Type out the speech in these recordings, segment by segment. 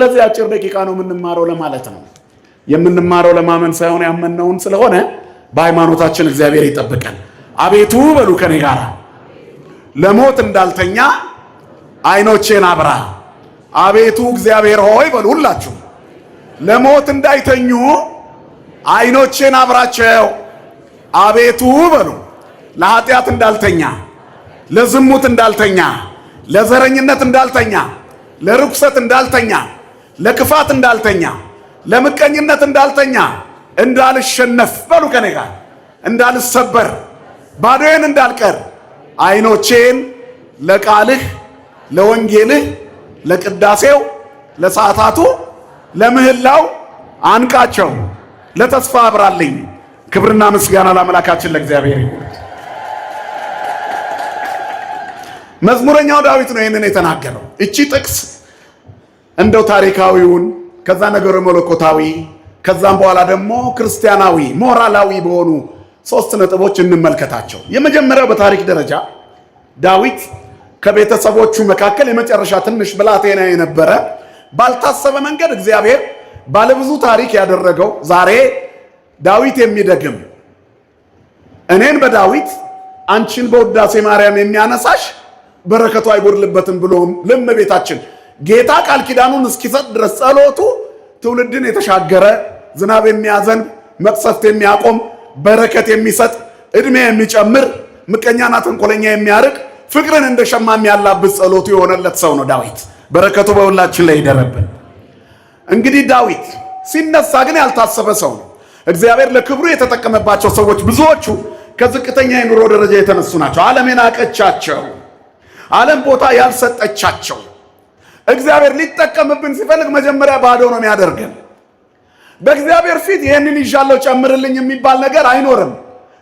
ስለዚህ አጭር ደቂቃ ነው የምንማረው ለማለት ነው። የምንማረው ለማመን ሳይሆን ያመንነውን ስለሆነ በሃይማኖታችን እግዚአብሔር ይጠብቀን። አቤቱ በሉ ከኔ ጋር ለሞት እንዳልተኛ አይኖቼን አብራ። አቤቱ እግዚአብሔር ሆይ በሉ ሁላችሁ ለሞት እንዳይተኙ አይኖቼን አብራቸው። አቤቱ በሉ ለኃጢአት እንዳልተኛ፣ ለዝሙት እንዳልተኛ፣ ለዘረኝነት እንዳልተኛ፣ ለርኩሰት እንዳልተኛ፣ ለክፋት እንዳልተኛ፣ ለምቀኝነት እንዳልተኛ፣ እንዳልሸነፍ በሉ ከኔ ጋር እንዳልሰበር፣ ባዶዬን እንዳልቀር አይኖቼን ለቃልህ፣ ለወንጌልህ፣ ለቅዳሴው፣ ለሰዓታቱ፣ ለምህላው አንቃቸው። ለተስፋ አብራልኝ። ክብርና ምስጋና ለአምላካችን ለእግዚአብሔር ይሁን። መዝሙረኛው ዳዊት ነው ይህንን የተናገረው። እቺ ጥቅስ እንደው ታሪካዊውን ከዛ ነገረ መለኮታዊ ከዛም በኋላ ደግሞ ክርስቲያናዊ ሞራላዊ በሆኑ ሶስት ነጥቦች እንመልከታቸው። የመጀመሪያው በታሪክ ደረጃ ዳዊት ከቤተሰቦቹ መካከል የመጨረሻ ትንሽ ብላቴና የነበረ ባልታሰበ መንገድ እግዚአብሔር ባለብዙ ታሪክ ያደረገው ዛሬ ዳዊት የሚደግም እኔን በዳዊት አንቺን በውዳሴ ማርያም የሚያነሳሽ በረከቱ አይጎድልበትም ብሎም ለእመቤታችን ጌታ ቃል ኪዳኑን እስኪሰጥ ድረስ ጸሎቱ ትውልድን የተሻገረ ዝናብ የሚያዘንብ መቅሰፍት የሚያቆም በረከት የሚሰጥ እድሜ የሚጨምር ምቀኛና ተንኮለኛ የሚያርቅ ፍቅርን እንደ ሸማ የሚያላብስ ጸሎቱ የሆነለት ሰው ነው ዳዊት። በረከቱ በሁላችን ላይ ይደረብን። እንግዲህ ዳዊት ሲነሳ ግን ያልታሰበ ሰው ነው። እግዚአብሔር ለክብሩ የተጠቀመባቸው ሰዎች ብዙዎቹ ከዝቅተኛ የኑሮ ደረጃ የተነሱ ናቸው። ዓለም የናቀቻቸው፣ ዓለም ቦታ ያልሰጠቻቸው። እግዚአብሔር ሊጠቀምብን ሲፈልግ መጀመሪያ ባዶ ነው የሚያደርገን። በእግዚአብሔር ፊት ይህንን ይዣለው ጨምርልኝ የሚባል ነገር አይኖርም።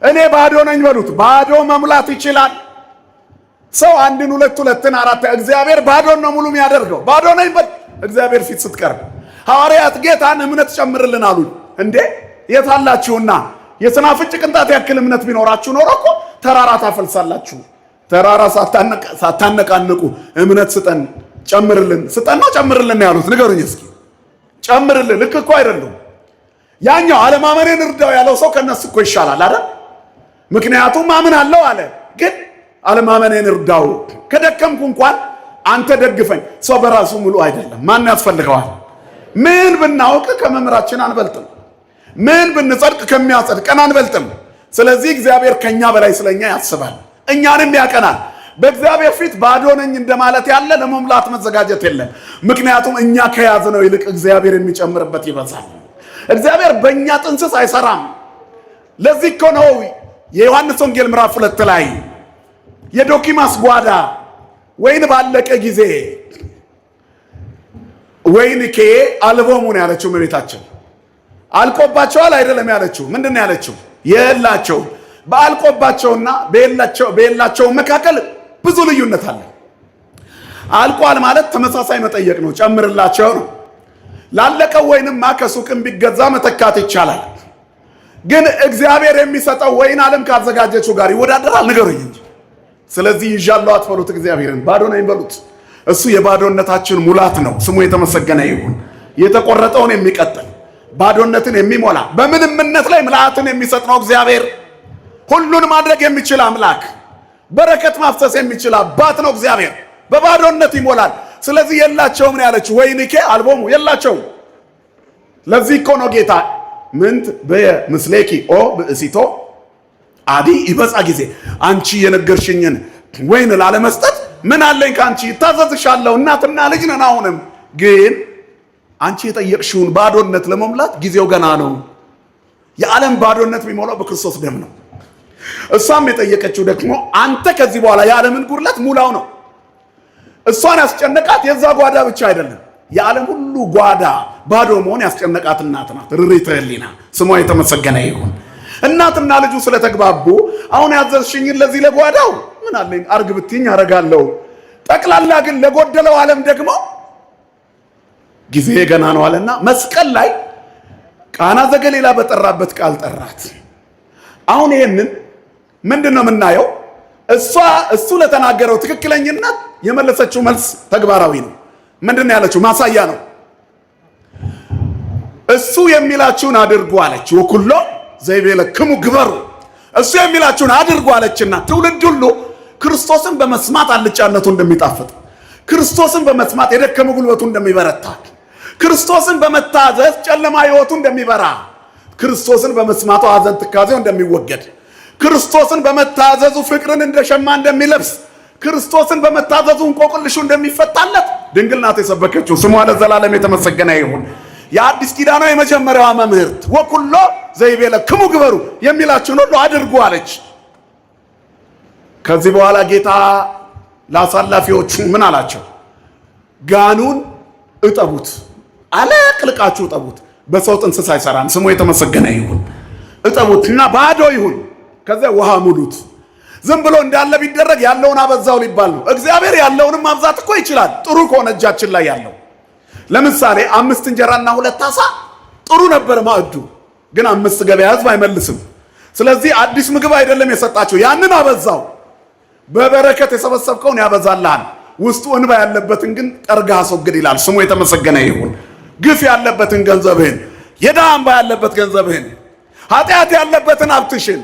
እኔ ባዶ ነኝ በሉት። ባዶ መሙላት ይችላል ሰው አንድን ሁለትን አራት። እግዚአብሔር ባዶን ነው ሙሉ የሚያደርገው። ባዶ ነኝ በል እግዚአብሔር ፊት ስትቀርብ። ሐዋርያት ጌታን እምነት ጨምርልን አሉ። እንዴ የታላችሁና የሰናፍጭ ቅንጣት ያክል እምነት ቢኖራችሁ ኖሮ እኮ ተራራ ታፈልሳላችሁ። ተራራ ሳታነቃንቁ እምነት ስጠን ጨምርልን፣ ስጠን ነው ጨምርልን ያሉት? ንገሩኝ እስኪ። ጨምርልን ልክ እኮ አይደሉም። ያኛው አለማመኔን እርዳው ያለው ሰው ከነሱ እኮ ይሻላል አይደል? ምክንያቱም ማምን አለው አለ፣ ግን አለማመኔን እርዳው። ከደከምኩ እንኳን አንተ ደግፈኝ። ሰው በራሱ ሙሉ አይደለም። ማን ያስፈልገዋል? ምን ብናውቅ ከመምህራችን አንበልጥም። ምን ብንጸድቅ ከሚያጸድቀን አንበልጥም። ስለዚህ እግዚአብሔር ከኛ በላይ ስለኛ ያስባል፣ እኛንም ያቀናል። በእግዚአብሔር ፊት ባዶ ነኝ እንደማለት ያለ ለመሙላት መዘጋጀት የለም። ምክንያቱም እኛ ከያዝነው ይልቅ እግዚአብሔር የሚጨምርበት ይበዛል። እግዚአብሔር በእኛ ጥንስስ አይሰራም። ለዚህ እኮ ነው የዮሐንስ ወንጌል ምዕራፍ 2 ላይ የዶኪማስ ጓዳ ወይን ባለቀ ጊዜ ወይን ከ አልቦሙ ነው ያለችው እመቤታችን። አልቆባቸዋል አይደለም ያለችው። ምንድን ነው ያለችው? የላቸው። በአልቆባቸውና በየላቸው መካከል ብዙ ልዩነት አለ። አልቋል ማለት ተመሳሳይ መጠየቅ ነው፣ ጨምርላቸው ነው። ላለቀው ወይንማ ከሱቅም ቢገዛ መተካት ይቻላል። ግን እግዚአብሔር የሚሰጠው ወይን ዓለም ካዘጋጀችው ጋር ይወዳደራል? ንገሩኝ እንጂ። ስለዚህ ይዣለው አትበሉት፣ እግዚአብሔርን ባዶ ነኝ በሉት። እሱ የባዶነታችን ሙላት ነው። ስሙ የተመሰገነ ይሁን። የተቆረጠውን የሚቀጥል ባዶነትን የሚሞላ በምንም እምነት ላይ ምልአትን የሚሰጥ ነው እግዚአብሔር። ሁሉን ማድረግ የሚችል አምላክ፣ በረከት ማፍሰስ የሚችል አባት ነው እግዚአብሔር። በባዶነት ይሞላል። ስለዚህ የላቸውም ነው ያለችው። ወይንኬ አልቦሙ የላቸውም። ለዚህ እኮ ነው ጌታ ምንት በምስሌኪ ኦ ብእሲቶ አዲ ይበጻ ጊዜ አንቺ የነገርሽኝን ወይን ላለመስጠት ምን አለኝ ካንቺ? ይታዘዝሻለሁ። እናትና ልጅ ነን። አሁንም ግን አንቺ የጠየቅሽውን ባዶነት ለመሙላት ጊዜው ገና ነው። የዓለም ባዶነት የሚሞላው በክርስቶስ ደም ነው። እሷም የጠየቀችው ደግሞ አንተ ከዚህ በኋላ የዓለምን ጉድለት ሙላው ነው። እሷን ያስጨነቃት የዛ ጓዳ ብቻ አይደለም፣ የዓለም ሁሉ ጓዳ ባዶ መሆን ያስጨነቃት እናት ናት። ርሪተ ሕሊና ስሟ የተመሰገነ ይሁን። እናትና ልጁ ስለተግባቡ አሁን ያዘዝሽኝን ለዚህ ለጓዳው ምን አለኝ አርግ ብትይኝ አረጋለሁ። ጠቅላላ ግን ለጎደለው ዓለም ደግሞ ጊዜ ገና ነው አለና መስቀል ላይ ቃና ዘገሊላ በጠራበት ቃል ጠራት። አሁን ይሄንን ምንድነው የምናየው? እሱ ለተናገረው ትክክለኝነት የመለሰችው መልስ ተግባራዊ ነው። ምንድነው ያለችው? ማሳያ ነው። እሱ የሚላችሁን አድርጉ አለች። ወኩሎ ዘይቤለክሙ ግበሩ፣ እሱ የሚላችሁን አድርጉ አለችና ትውልድ ሁሉ ክርስቶስን በመስማት አልጫነቱ እንደሚጣፍጥ፣ ክርስቶስን በመስማት የደከመ ጉልበቱ እንደሚበረታ፣ ክርስቶስን በመታዘዝ ጨለማ ሕይወቱ እንደሚበራ፣ ክርስቶስን በመስማቱ ሐዘን ትካዜው እንደሚወገድ፣ ክርስቶስን በመታዘዙ ፍቅርን እንደሸማ እንደሚለብስ፣ ክርስቶስን በመታዘዙ እንቆቅልሹ እንደሚፈታለት ድንግል ናት የሰበከችው። ስሟ ለዘላለም የተመሰገነ ይሁን። የአዲስ ኪዳኗ የመጀመሪያዋ መምህርት ወኩሎ ዘይቤለክሙ ግበሩ የሚላችሁን ሁሉ አድርጉ አለች። ከዚህ በኋላ ጌታ ለአሳላፊዎቹ ምን አላቸው? ጋኑን እጠቡት፣ አለቅልቃችሁ እጠቡት። በሰው ጥንስስ አይሰራም። ስሙ የተመሰገነ ይሁን። እጠቡት እና ባዶ ይሁን። ከዚያ ውሃ ሙሉት። ዝም ብሎ እንዳለ ቢደረግ ያለውን አበዛው ሊባል ነው። እግዚአብሔር ያለውንም ማብዛት እኮ ይችላል፣ ጥሩ ከሆነ እጃችን ላይ ያለው። ለምሳሌ 5 እንጀራና 2 ዓሣ ጥሩ ነበር ማዕዱ፣ ግን 5 ገበያ ሕዝብ አይመልስም። ስለዚህ አዲስ ምግብ አይደለም የሰጣቸው፣ ያንን አበዛው። በበረከት የሰበሰብከውን ያበዛልሃል፣ ውስጡ እንባ ያለበትን ግን ጠርጋ አስወግድ ይላል። ስሙ የተመሰገነ ይሁን። ግፍ ያለበትን ገንዘብህን፣ የድሃ እንባ ያለበት ገንዘብህን፣ ኃጢአት ያለበትን ሀብትሽን፣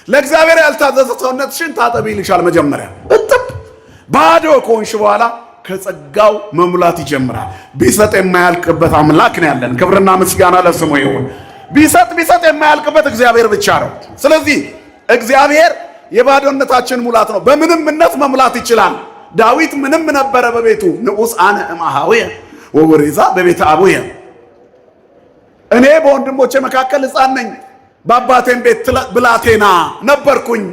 ለእግዚአብሔር ያልታዘዘ ሰውነትሽን ታጠቢ ይልሻል። መጀመሪያ እጥብ ባዶ ከሆንሽ በኋላ ከጸጋው መሙላት ይጀምራል። ቢሰጥ የማያልቅበት አምላክ ነው ያለን። ክብርና ምስጋና ለስሙ ይሁን። ቢሰጥ የማያልቅበት እግዚአብሔር ብቻ ነው። ስለዚህ እግዚአብሔር የባዶነታችን ሙላት ነው። በምንምነት መሙላት ይችላል። ዳዊት ምንም ነበረ በቤቱ፣ ንዑስ አነ እምአኀውየ ወወሬዛ በቤተ አቡየ። እኔ በወንድሞቼ መካከል ሕፃን ነኝ፣ በአባቴም ቤት ብላቴና ነበርኩኝ።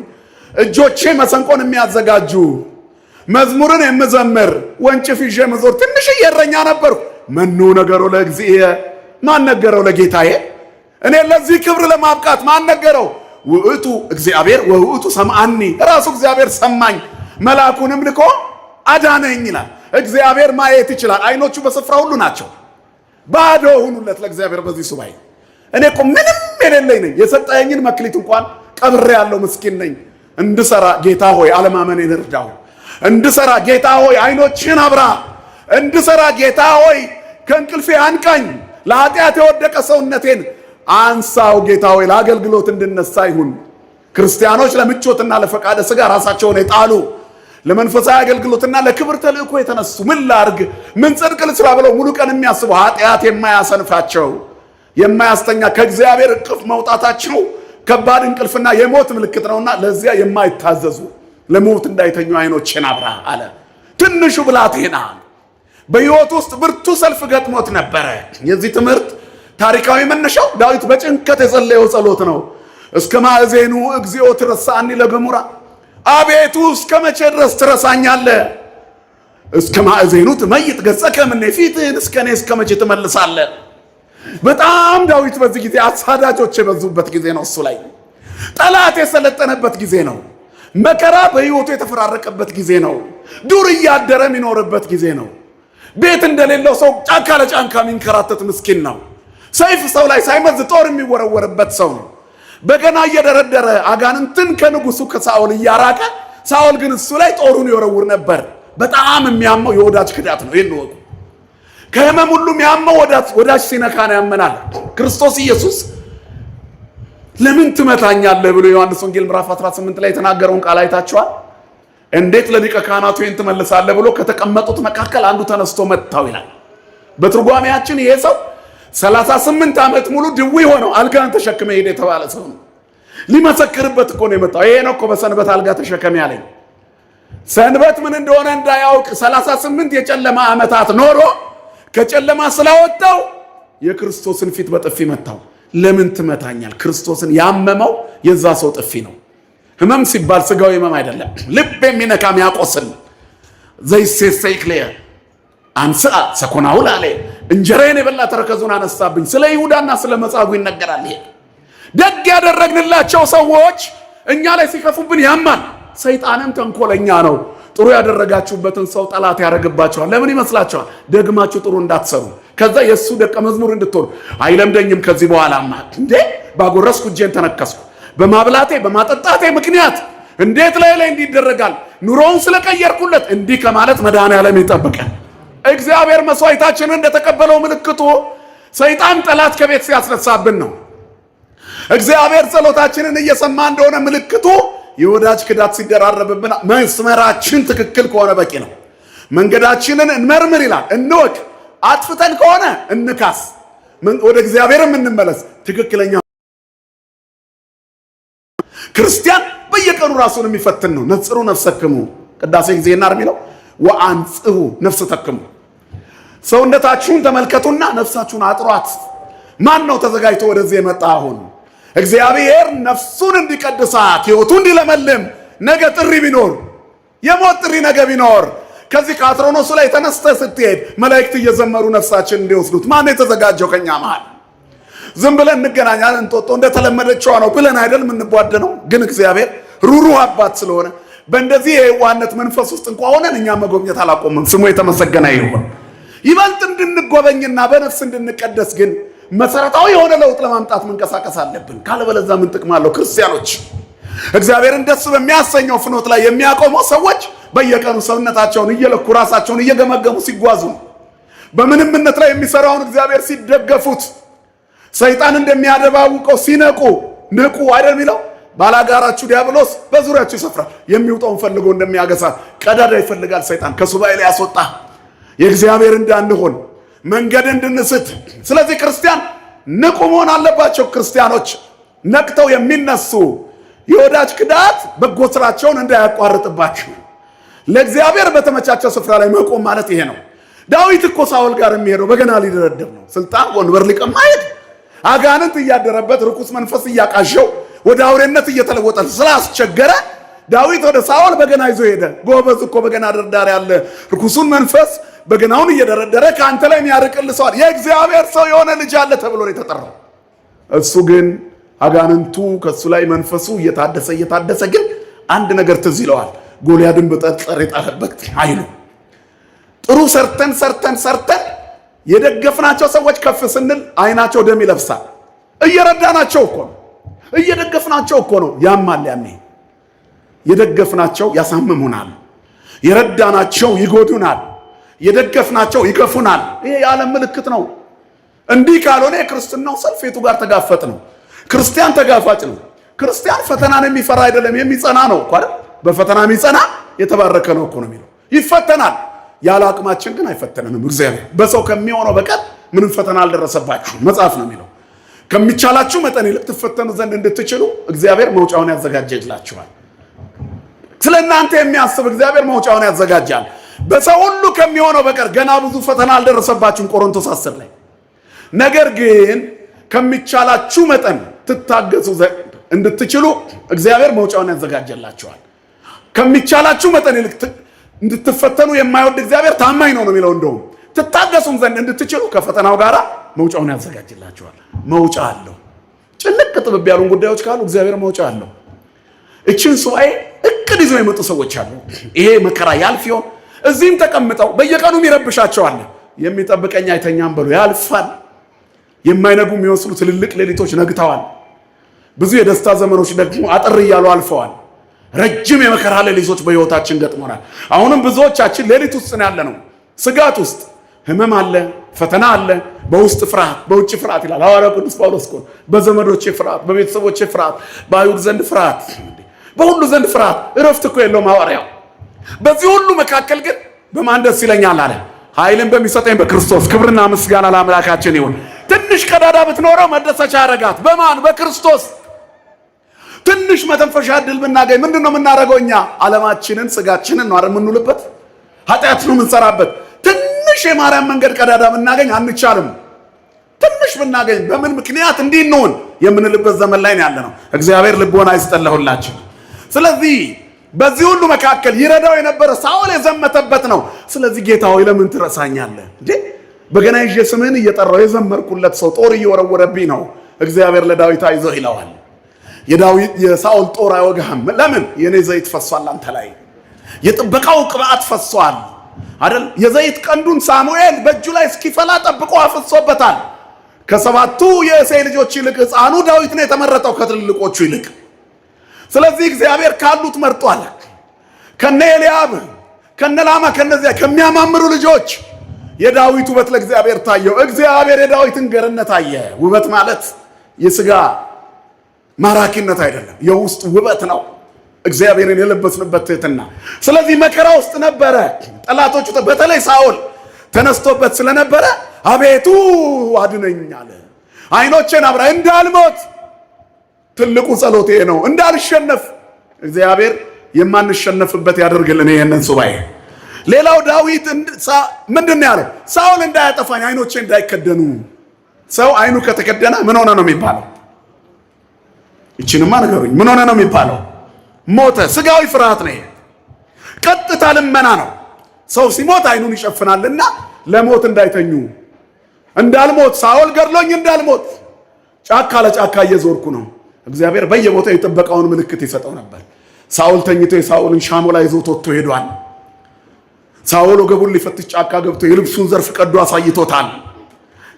እጆቼ መሰንቆን የሚያዘጋጁ መዝሙርን የምዘምር ወንጭፍ ይዤ መዞር ትንሽዬ እረኛ ነበርኩ። መኑ ነገሮ ለእግዚእየ፣ ማን ነገረው ለጌታዬ? እኔ ለዚህ ክብር ለማብቃት ማን ነገረው? ውእቱ እግዚአብሔር ወውእቱ ሰምዓኒ፣ ራሱ እግዚአብሔር ሰማኝ፣ መልአኩንም ልኮ አዳነኝ ይላል። እግዚአብሔር ማየት ይችላል። አይኖቹ በስፍራ ሁሉ ናቸው። ባዶ ሁኑለት ለእግዚአብሔር በዚህ ሱባኤ። እኔ እኮ ምንም የሌለኝ ነኝ። የሰጠኸኝን መክሊት እንኳን ቀብሬ ያለው ምስኪን ነኝ። እንድሰራ ጌታ ሆይ አለማመኔን እርዳው። እንድሰራ ጌታ ሆይ አይኖችን አብራ። እንድሰራ ጌታ ሆይ ከእንቅልፌ አንቃኝ። ለኃጢአት የወደቀ ሰውነቴን አንሳው ጌታ ሆይ ለአገልግሎት እንድነሳ ይሁን። ክርስቲያኖች ለምቾትና ለፈቃደ ሥጋ ራሳቸውን የጣሉ ለመንፈሳዊ አገልግሎትና ለክብር ተልእኮ የተነሱ ምን ላርግ ምን ጽድቅ ልስራ ብለው ሙሉ ቀን የሚያስቡ ኃጢአት የማያሰንፋቸው የማያስተኛ ከእግዚአብሔር እቅፍ መውጣታቸው ከባድ እንቅልፍና የሞት ምልክት ነውና ለዚያ የማይታዘዙ ለሞት እንዳይተኙ አይኖችን አብራ አለ። ትንሹ ብላቴና በሕይወት ውስጥ ብርቱ ሰልፍ ገጥሞት ነበረ። የዚህ ትምህርት ታሪካዊ መነሻው ዳዊት በጭንቀት የጸለየው ጸሎት ነው። እስከ ማዕዜኑ እግዚኦ ትረሳኒ ለገሙራ፣ አቤቱ እስከ መቼ ድረስ ትረሳኛለህ? እስከ ማዕዜኑ ትመይጥ ገጸከ እምኔ፣ ፊትህን እስከ እኔ እስከ መቼ ትመልሳለህ? በጣም ዳዊት በዚህ ጊዜ አሳዳጆች የበዙበት ጊዜ ነው። እሱ ላይ ጠላት የሰለጠነበት ጊዜ ነው። መከራ በሕይወቱ የተፈራረቀበት ጊዜ ነው። ዱር እያደረ የሚኖርበት ጊዜ ነው። ቤት እንደሌለው ሰው ጫካ ለጫንካ የሚንከራተት ምስኪን ነው። ሰይፍ ሰው ላይ ሳይመዝ ጦር የሚወረወርበት ሰው ነው። በገና እየደረደረ አጋንንትን ከንጉሱ ከሳኦል እያራቀ፣ ሳኦል ግን እሱ ላይ ጦሩን ይወረውር ነበር። በጣም የሚያመው የወዳጅ ክዳት ነው። ይህን ወቁ። ከህመም ሁሉ የሚያመው ወዳጅ ሲነካ ነው ያመናል። ክርስቶስ ኢየሱስ ለምን ትመታኛለህ ብሎ ዮሐንስ ወንጌል ምዕራፍ 18 ላይ የተናገረውን ቃል አይታችኋል። እንዴት ለሊቀ ካህናቱ ይህን ትመልሳለህ ብሎ ከተቀመጡት መካከል አንዱ ተነስቶ መታው ይላል። በትርጓሜያችን ይሄ ሰው 38 ዓመት ሙሉ ድዊ ሆነው አልጋን ተሸክመ ሄደ የተባለ ሰው ነው። ሊመሰክርበት እኮ ነው የመጣው። ይሄ ነው እኮ በሰንበት አልጋ ተሸከመ ያለኝ። ሰንበት ምን እንደሆነ እንዳያውቅ 38 የጨለማ ዓመታት ኖሮ ከጨለማ ስላወጣው የክርስቶስን ፊት በጥፊ መታው። ለምን ትመታኛል? ክርስቶስን ያመመው የዛ ሰው ጥፊ ነው። ህመም ሲባል ስጋዊ ህመም አይደለም፣ ልብ የሚነካ የሚያቆስል ዘይሴሰይክሌ አንስአ ሰኮናው ላለ እንጀራዬን የበላ ተረከዙን አነሳብኝ። ስለ ይሁዳና ስለ መጻጉዕ ይነገራል። ይሄ ደግ ያደረግንላቸው ሰዎች እኛ ላይ ሲከፉብን ያማል። ሰይጣንም ተንኮለኛ ነው። ጥሩ ያደረጋችሁበትን ሰው ጠላት ያደርግባቸዋል። ለምን ይመስላችኋል? ደግማችሁ ጥሩ እንዳትሰሩ፣ ከዛ የሱ ደቀ መዝሙር እንድትሆኑ። አይለምደኝም ከዚህ በኋላማ እንዴ ባጎረስኩ እጄን ተነከስኩ፣ በማብላቴ በማጠጣቴ ምክንያት እንዴት ላይ እንዲደረጋል? ኑሮውን ስለቀየርኩለት እንዲህ ከማለት መድኃኔዓለም ይጠብቀን። እግዚአብሔር መስዋዕታችንን እንደተቀበለው ምልክቱ ሰይጣን ጠላት ከቤት ሲያስነሳብን ነው። እግዚአብሔር ጸሎታችንን እየሰማ እንደሆነ ምልክቱ የወዳጅ ክዳት ሲደራረብብን መስመራችን ትክክል ከሆነ በቂ ነው። መንገዳችንን እንመርምር ይላል፣ እንወቅ። አጥፍተን ከሆነ እንካስ፣ ወደ እግዚአብሔርም እንመለስ። ትክክለኛ ክርስቲያን በየቀኑ ራሱን የሚፈትን ነው። ነጽሩ ነፍሰክሙ ቅዳሴ ጊዜ እናር የሚለው ወአንጽሁ ነፍስ ተክሙ። ሰውነታችሁን ተመልከቱና ነፍሳችሁን አጥሯት። ማን ነው ተዘጋጅቶ ወደዚህ የመጣ? አሁን እግዚአብሔር ነፍሱን እንዲቀድሳት ሕይወቱ እንዲለመልም ነገ ጥሪ ቢኖር የሞት ጥሪ ነገ ቢኖር ከዚህ ከአትሮኖሱ ላይ ተነስተህ ስትሄድ መላእክት እየዘመሩ ነፍሳችን እንዲወስዱት ማን የተዘጋጀው? ከኛ መሃል ዝም ብለን እንገናኛለን። እንጦጦ እንደተለመደችዋ ነው ብለን አይደል የምንቧደነው? ግን እግዚአብሔር ሩሩህ አባት ስለሆነ በእንደዚህ የዋነት መንፈስ ውስጥ እንኳን ሆነን እኛ መጎብኘት አላቆምም። ስሙ የተመሰገነ ይሁን። ይበልጥ እንድንጎበኝና በነፍስ እንድንቀደስ ግን መሰረታዊ የሆነ ለውጥ ለማምጣት መንቀሳቀስ አለብን። ካለበለዚያ ምን ጥቅም አለው? ክርስቲያኖች እግዚአብሔርን ደስ በሚያሰኘው ፍኖት ላይ የሚያቆሙ ሰዎች በየቀኑ ሰውነታቸውን እየለኩ ራሳቸውን እየገመገሙ ሲጓዙ በምንምነት ላይ የሚሰራውን እግዚአብሔር ሲደገፉት ሰይጣን እንደሚያደባውቀው ሲነቁ ንቁ አይደል የሚለው? ባላጋራችሁ ዲያብሎስ በዙሪያችሁ ይሰፍራል፣ የሚውጣውን ፈልጎ እንደሚያገሳ ቀዳዳ ይፈልጋል ሰይጣን ከሱባኤ ላይ ያስወጣ የእግዚአብሔር እንዳንሆን መንገድ እንድንስት። ስለዚህ ክርስቲያን ንቁ መሆን አለባቸው። ክርስቲያኖች ነቅተው የሚነሱ የወዳጅ ክዳት በጎ ስራቸውን እንዳያቋርጥባቸው ለእግዚአብሔር በተመቻቸው ስፍራ ላይ መቆም ማለት ይሄ ነው። ዳዊት እኮ ሳውል ጋር የሚሄደው በገና ሊደረደብ ነው። ስልጣን ወንበር ሊቀማ ሄደ። አጋንንት እያደረበት ርኩስ መንፈስ እያቃሸው ወደ አውሬነት እየተለወጠ ስላስቸገረ ዳዊት ወደ ሳውል በገና ይዞ ሄደ። ጎበዝ እኮ በገና ደርዳሪ ያለ ርኩሱን መንፈስ በገናውን እየደረደረ ከአንተ ላይ የሚያርቅልህ ሰው የእግዚአብሔር ሰው የሆነ ልጅ አለ ተብሎ ነው የተጠራው። እሱ ግን አጋንንቱ ከሱ ላይ መንፈሱ እየታደሰ ግን አንድ ነገር ትዝ ይለዋል። ጎልያድን በጠጠር የጣለበት ኃይሉ ጥሩ ሰርተን የደገፍናቸው ሰዎች ከፍ ስንል አይናቸው ደም ይለብሳል። እየረዳናቸው እኮ ነው፣ እየደገፍናቸው እኮ ነው። ያማል። ያኔ የደገፍናቸው ያሳምሙናል፣ የረዳናቸው ይጎዱናል፣ የደገፍናቸው ይገፉናል። ይሄ የዓለም ምልክት ነው። እንዲህ ካልሆነ የክርስትናው ሰልፍ የቱ ጋር ተጋፈጥ ነው? ክርስቲያን ተጋፋጭ ነው። ክርስቲያን ፈተናን የሚፈራ አይደለም፣ የሚጸና ነው እኮ አይደል? በፈተና የሚጸና የተባረከ ነው እኮ ነው የሚለው። ይፈተናል፣ ያለ አቅማችን ግን አይፈተነንም እግዚአብሔር። በሰው ከሚሆነው በቀር ምንም ፈተና አልደረሰባችሁ መጽሐፍ ነው የሚለው። ከሚቻላችሁ መጠን ይልቅ ትፈተኑ ዘንድ እንድትችሉ እግዚአብሔር መውጫውን ያዘጋጀላችኋል። ስለ እናንተ የሚያስብ እግዚአብሔር መውጫውን ያዘጋጃል። በሰው ሁሉ ከሚሆነው በቀር ገና ብዙ ፈተና አልደረሰባችሁም ቆሮንቶስ 10 ላይ። ነገር ግን ከሚቻላችሁ መጠን ትታገሱ ዘንድ እንድትችሉ እግዚአብሔር መውጫውን ያዘጋጀላችኋል። ከሚቻላችሁ መጠን ይልቅ እንድትፈተኑ የማይወድ እግዚአብሔር ታማኝ ነው የሚለው። እንደውም ትታገሱም ዘንድ እንድትችሉ ከፈተናው ጋር መውጫውን ያዘጋጅላችኋል። መውጫ አለው። ጭንቅ ጥብብ ያሉን ጉዳዮች ካሉ እግዚአብሔር መውጫ አለው። እችን ሱባኤ እቅድ ይዘው የመጡ ሰዎች አሉ። ይሄ መከራ ያልፍ ይሆን? እዚህም ተቀምጠው በየቀኑ ይረብሻቸዋል። የሚጠብቀኝ አይተኛም ብሎ ያልፋል። የማይነጉ የሚመስሉ ትልልቅ ሌሊቶች ነግተዋል። ብዙ የደስታ ዘመኖች ደግሞ አጥር እያሉ አልፈዋል። ረጅም የመከራ ሌሊቶች በሕይወታችን ገጥሞናል። አሁንም ብዙዎቻችን ሌሊት ውስጥ ነው ያለነው። ስጋት ውስጥ ህመም አለ፣ ፈተና አለ፣ በውስጥ ፍርሃት፣ በውጭ ፍርሃት ይላል ሐዋርያው ቅዱስ ጳውሎስ እኮ። በዘመዶቼ ፍርሃት፣ በቤተሰቦቼ ፍርሃት፣ በአይሁድ ዘንድ ፍርሃት፣ በሁሉ ዘንድ ፍርሃት። እረፍት እኮ የለውም ሐዋርያው። በዚህ ሁሉ መካከል ግን በማን ደስ ይለኛል አለ? ኃይልን በሚሰጠኝ በክርስቶስ። ክብርና ምስጋና ለአምላካችን ይሁን። ትንሽ ቀዳዳ ብትኖረው መደሰቻ ያረጋት በማን? በክርስቶስ። ትንሽ መተንፈሻ ዕድል ብናገኝ ምንድን ነው የምናደርገው? እኛ ዓለማችንን ስጋችንን ነው የምንውልበት፣ ኃጢአት ነው የምንሰራበት። ትንሽ የማርያም መንገድ ቀዳዳ ብናገኝ አንቻልም። ትንሽ ብናገኝ በምን ምክንያት እንዲህ እንሆን የምንልበት ዘመን ላይ ያለ ነው። እግዚአብሔር ልቦና ይስጠለሁላችሁ። ስለዚህ በዚህ ሁሉ መካከል ይረዳው የነበረ ሳኦል የዘመተበት ነው። ስለዚህ ጌታ ሆይ ለምን ትረሳኛለህ? በገና ይዤ ስምህን እየጠራው የዘመርኩለት ሰው ጦር እየወረወረብኝ ነው። እግዚአብሔር ለዳዊት አይዞህ ይለዋል። የሳኦል ጦር አይወጋህም። ለምን? የኔ ዘይት ፈሷል አንተ ላይ፣ የጥበቃው ቅባት ፈሷል አይደል? የዘይት ቀንዱን ሳሙኤል በእጁ ላይ እስኪፈላ ጠብቆ አፍሶበታል። ከሰባቱ የእሴይ ልጆች ይልቅ ሕፃኑ ዳዊት ነው የተመረጠው ከትልልቆቹ ይልቅ። ስለዚህ እግዚአብሔር ካሉት መርጧል። ከነ ኤልያብ ከነ ላማ ከነዚያ ከሚያማምሩ ልጆች የዳዊት ውበት ለእግዚአብሔር ታየው። እግዚአብሔር የዳዊትን ገርነት አየ። ውበት ማለት የሥጋ ማራኪነት አይደለም፣ የውስጥ ውበት ነው። እግዚአብሔርን የለበስንበት ትሕትና። ስለዚህ መከራ ውስጥ ነበረ። ጠላቶቹ በተለይ ሳኦል ተነስቶበት ስለነበረ አቤቱ አድነኝ አለ። ዓይኖቼን አብራ እንዳልሞት። ትልቁ ጸሎቴ ነው፣ እንዳልሸነፍ። እግዚአብሔር የማንሸነፍበት ያደርግልን ይሄንን ሱባኤ። ሌላው ዳዊት ምንድን ነው ያለው? ሳኦል እንዳያጠፋኝ ዓይኖቼ እንዳይከደኑ። ሰው ዓይኑ ከተከደነ ምን ሆነ ነው የሚባለው? ይችንማ ነገሩኝ። ምን ሆነ ነው የሚባለው? ሞተ። ስጋዊ ፍርሃት ነው። ቀጥታ ልመና ነው። ሰው ሲሞት ዓይኑን ይሸፍናልና ለሞት እንዳይተኙ፣ እንዳልሞት፣ ሳኦል ገድሎኝ እንዳልሞት ጫካ ለጫካ እየዞርኩ ነው። እግዚአብሔር በየቦታው የጥበቃውን ምልክት ይሰጠው ነበር። ሳኦል ተኝቶ የሳኦልን ሻሞላ ይዞት ወጥቶ ሄዷል። ሳኦል ወገቡን ሊፈትሽ ጫካ ገብቶ የልብሱን ዘርፍ ቀዶ አሳይቶታል።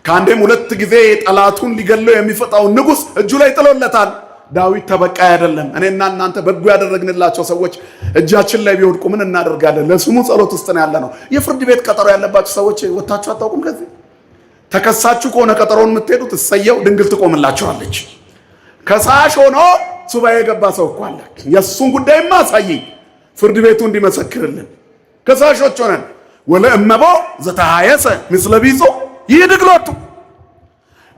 ከአንዴም ሁለት ጊዜ ጠላቱን ሊገለው የሚፈጣውን ንጉሥ እጁ ላይ ጥሎለታል። ዳዊት ተበቃይ አይደለም። እኔና እናንተ በጎ ያደረግንላቸው ሰዎች እጃችን ላይ ቢወድቁ ምን እናደርጋለን? ለስሙ ጸሎት ውስጥ ነው ያለነው። የፍርድ ቤት ቀጠሮ ያለባችሁ ሰዎች ወታችሁ አታውቁም? ከዚህ ተከሳችሁ ከሆነ ቀጠሮውን የምትሄዱት እሰየው፣ ድንግል ትቆምላችኋለች። ከሳሽ ሆኖ ሱባኤ የገባ ሰው እኮ አለ። የእሱን ጉዳይማ አሳየኝ፣ ፍርድ ቤቱ እንዲመሰክርልን። ከሳሾች ሆነን ወለእመቦ ዘተሃየሰ ምስለ ቢጾ ይድግሎቱ፣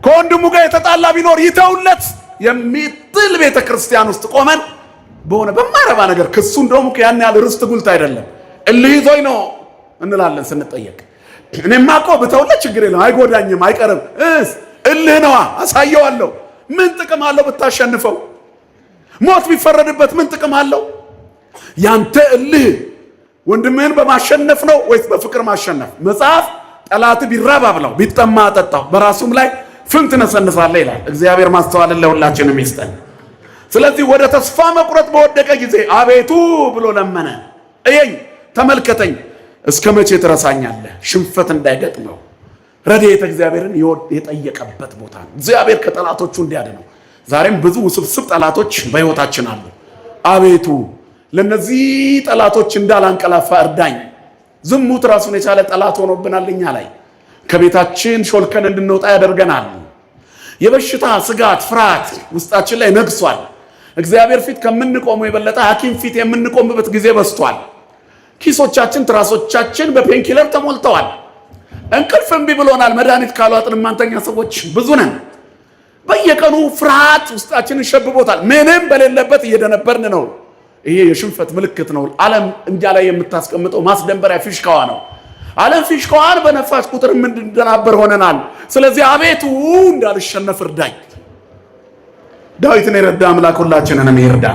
ከወንድሙ ጋር የተጣላ ቢኖር ይተውለት የሚጥል ቤተ ክርስቲያን ውስጥ ቆመን በሆነ በማረባ ነገር ክሱ እንደውም ያን ያህል ርስት ጉልት አይደለም፣ እልህ ይዞኝ ነው እንላለን ስንጠየቅ። እኔማ እኮ ብተውለት ችግር የለም አይጎዳኝም አይቀርም። እልህ ነዋ፣ አሳየዋለሁ። ምን ጥቅም አለው ብታሸንፈው? ሞት ቢፈረድበት ምን ጥቅም አለው? ያንተ እልህ ወንድምህን በማሸነፍ ነው ወይስ በፍቅር ማሸነፍ? መጽሐፍ ጠላት ቢራብ አብላው ቢጠማ አጠጣው በራሱም ላይ ፍም ትነሰንሳለህ ይላል። እግዚአብሔር ማስተዋልን ለሁላችንም ይስጠን። ስለዚህ ወደ ተስፋ መቁረጥ በወደቀ ጊዜ አቤቱ ብሎ ለመነ። እየኝ ተመልከተኝ፣ እስከ መቼ ትረሳኛለህ? ሽንፈት እንዳይገጥመው ረድኤተ እግዚአብሔርን የጠየቀበት ቦታ ነው። እግዚአብሔር ከጠላቶቹ እንዲያድነው። ዛሬም ብዙ ውስብስብ ጠላቶች በሕይወታችን አሉ። አቤቱ ለነዚህ ጠላቶች እንዳላንቀላፋ እርዳኝ። ዝሙት ራሱን የቻለ ጠላት ሆኖብናል። እኛ ላይ ከቤታችን ሾልከን እንድንወጣ ያደርገናል። የበሽታ ስጋት፣ ፍርሃት ውስጣችን ላይ ነግሷል። እግዚአብሔር ፊት ከምንቆመው የበለጠ ሐኪም ፊት የምንቆምበት ጊዜ በስቷል። ኪሶቻችን፣ ትራሶቻችን በፔንኪለር ተሞልተዋል። እንቅልፍ እምቢ ብሎናል። መድኃኒት ካሏጥን ማንተኛ ሰዎች ብዙ ነን። በየቀኑ ፍርሃት ውስጣችንን ሸብቦታል። ምንም በሌለበት እየደነበርን ነው። ይሄ የሽንፈት ምልክት ነው። ዓለም እንጃ ላይ የምታስቀምጠው ማስደንበሪያ ፊሽካዋ ነው። ዓለም ፊሽካዋን በነፋች ቁጥር እንድንደናበር ሆነናል። ስለዚህ አቤቱ እንዳልሸነፍ እርዳኝ። ዳዊትን የረዳ አምላክ ሁላችንንም ይርዳ።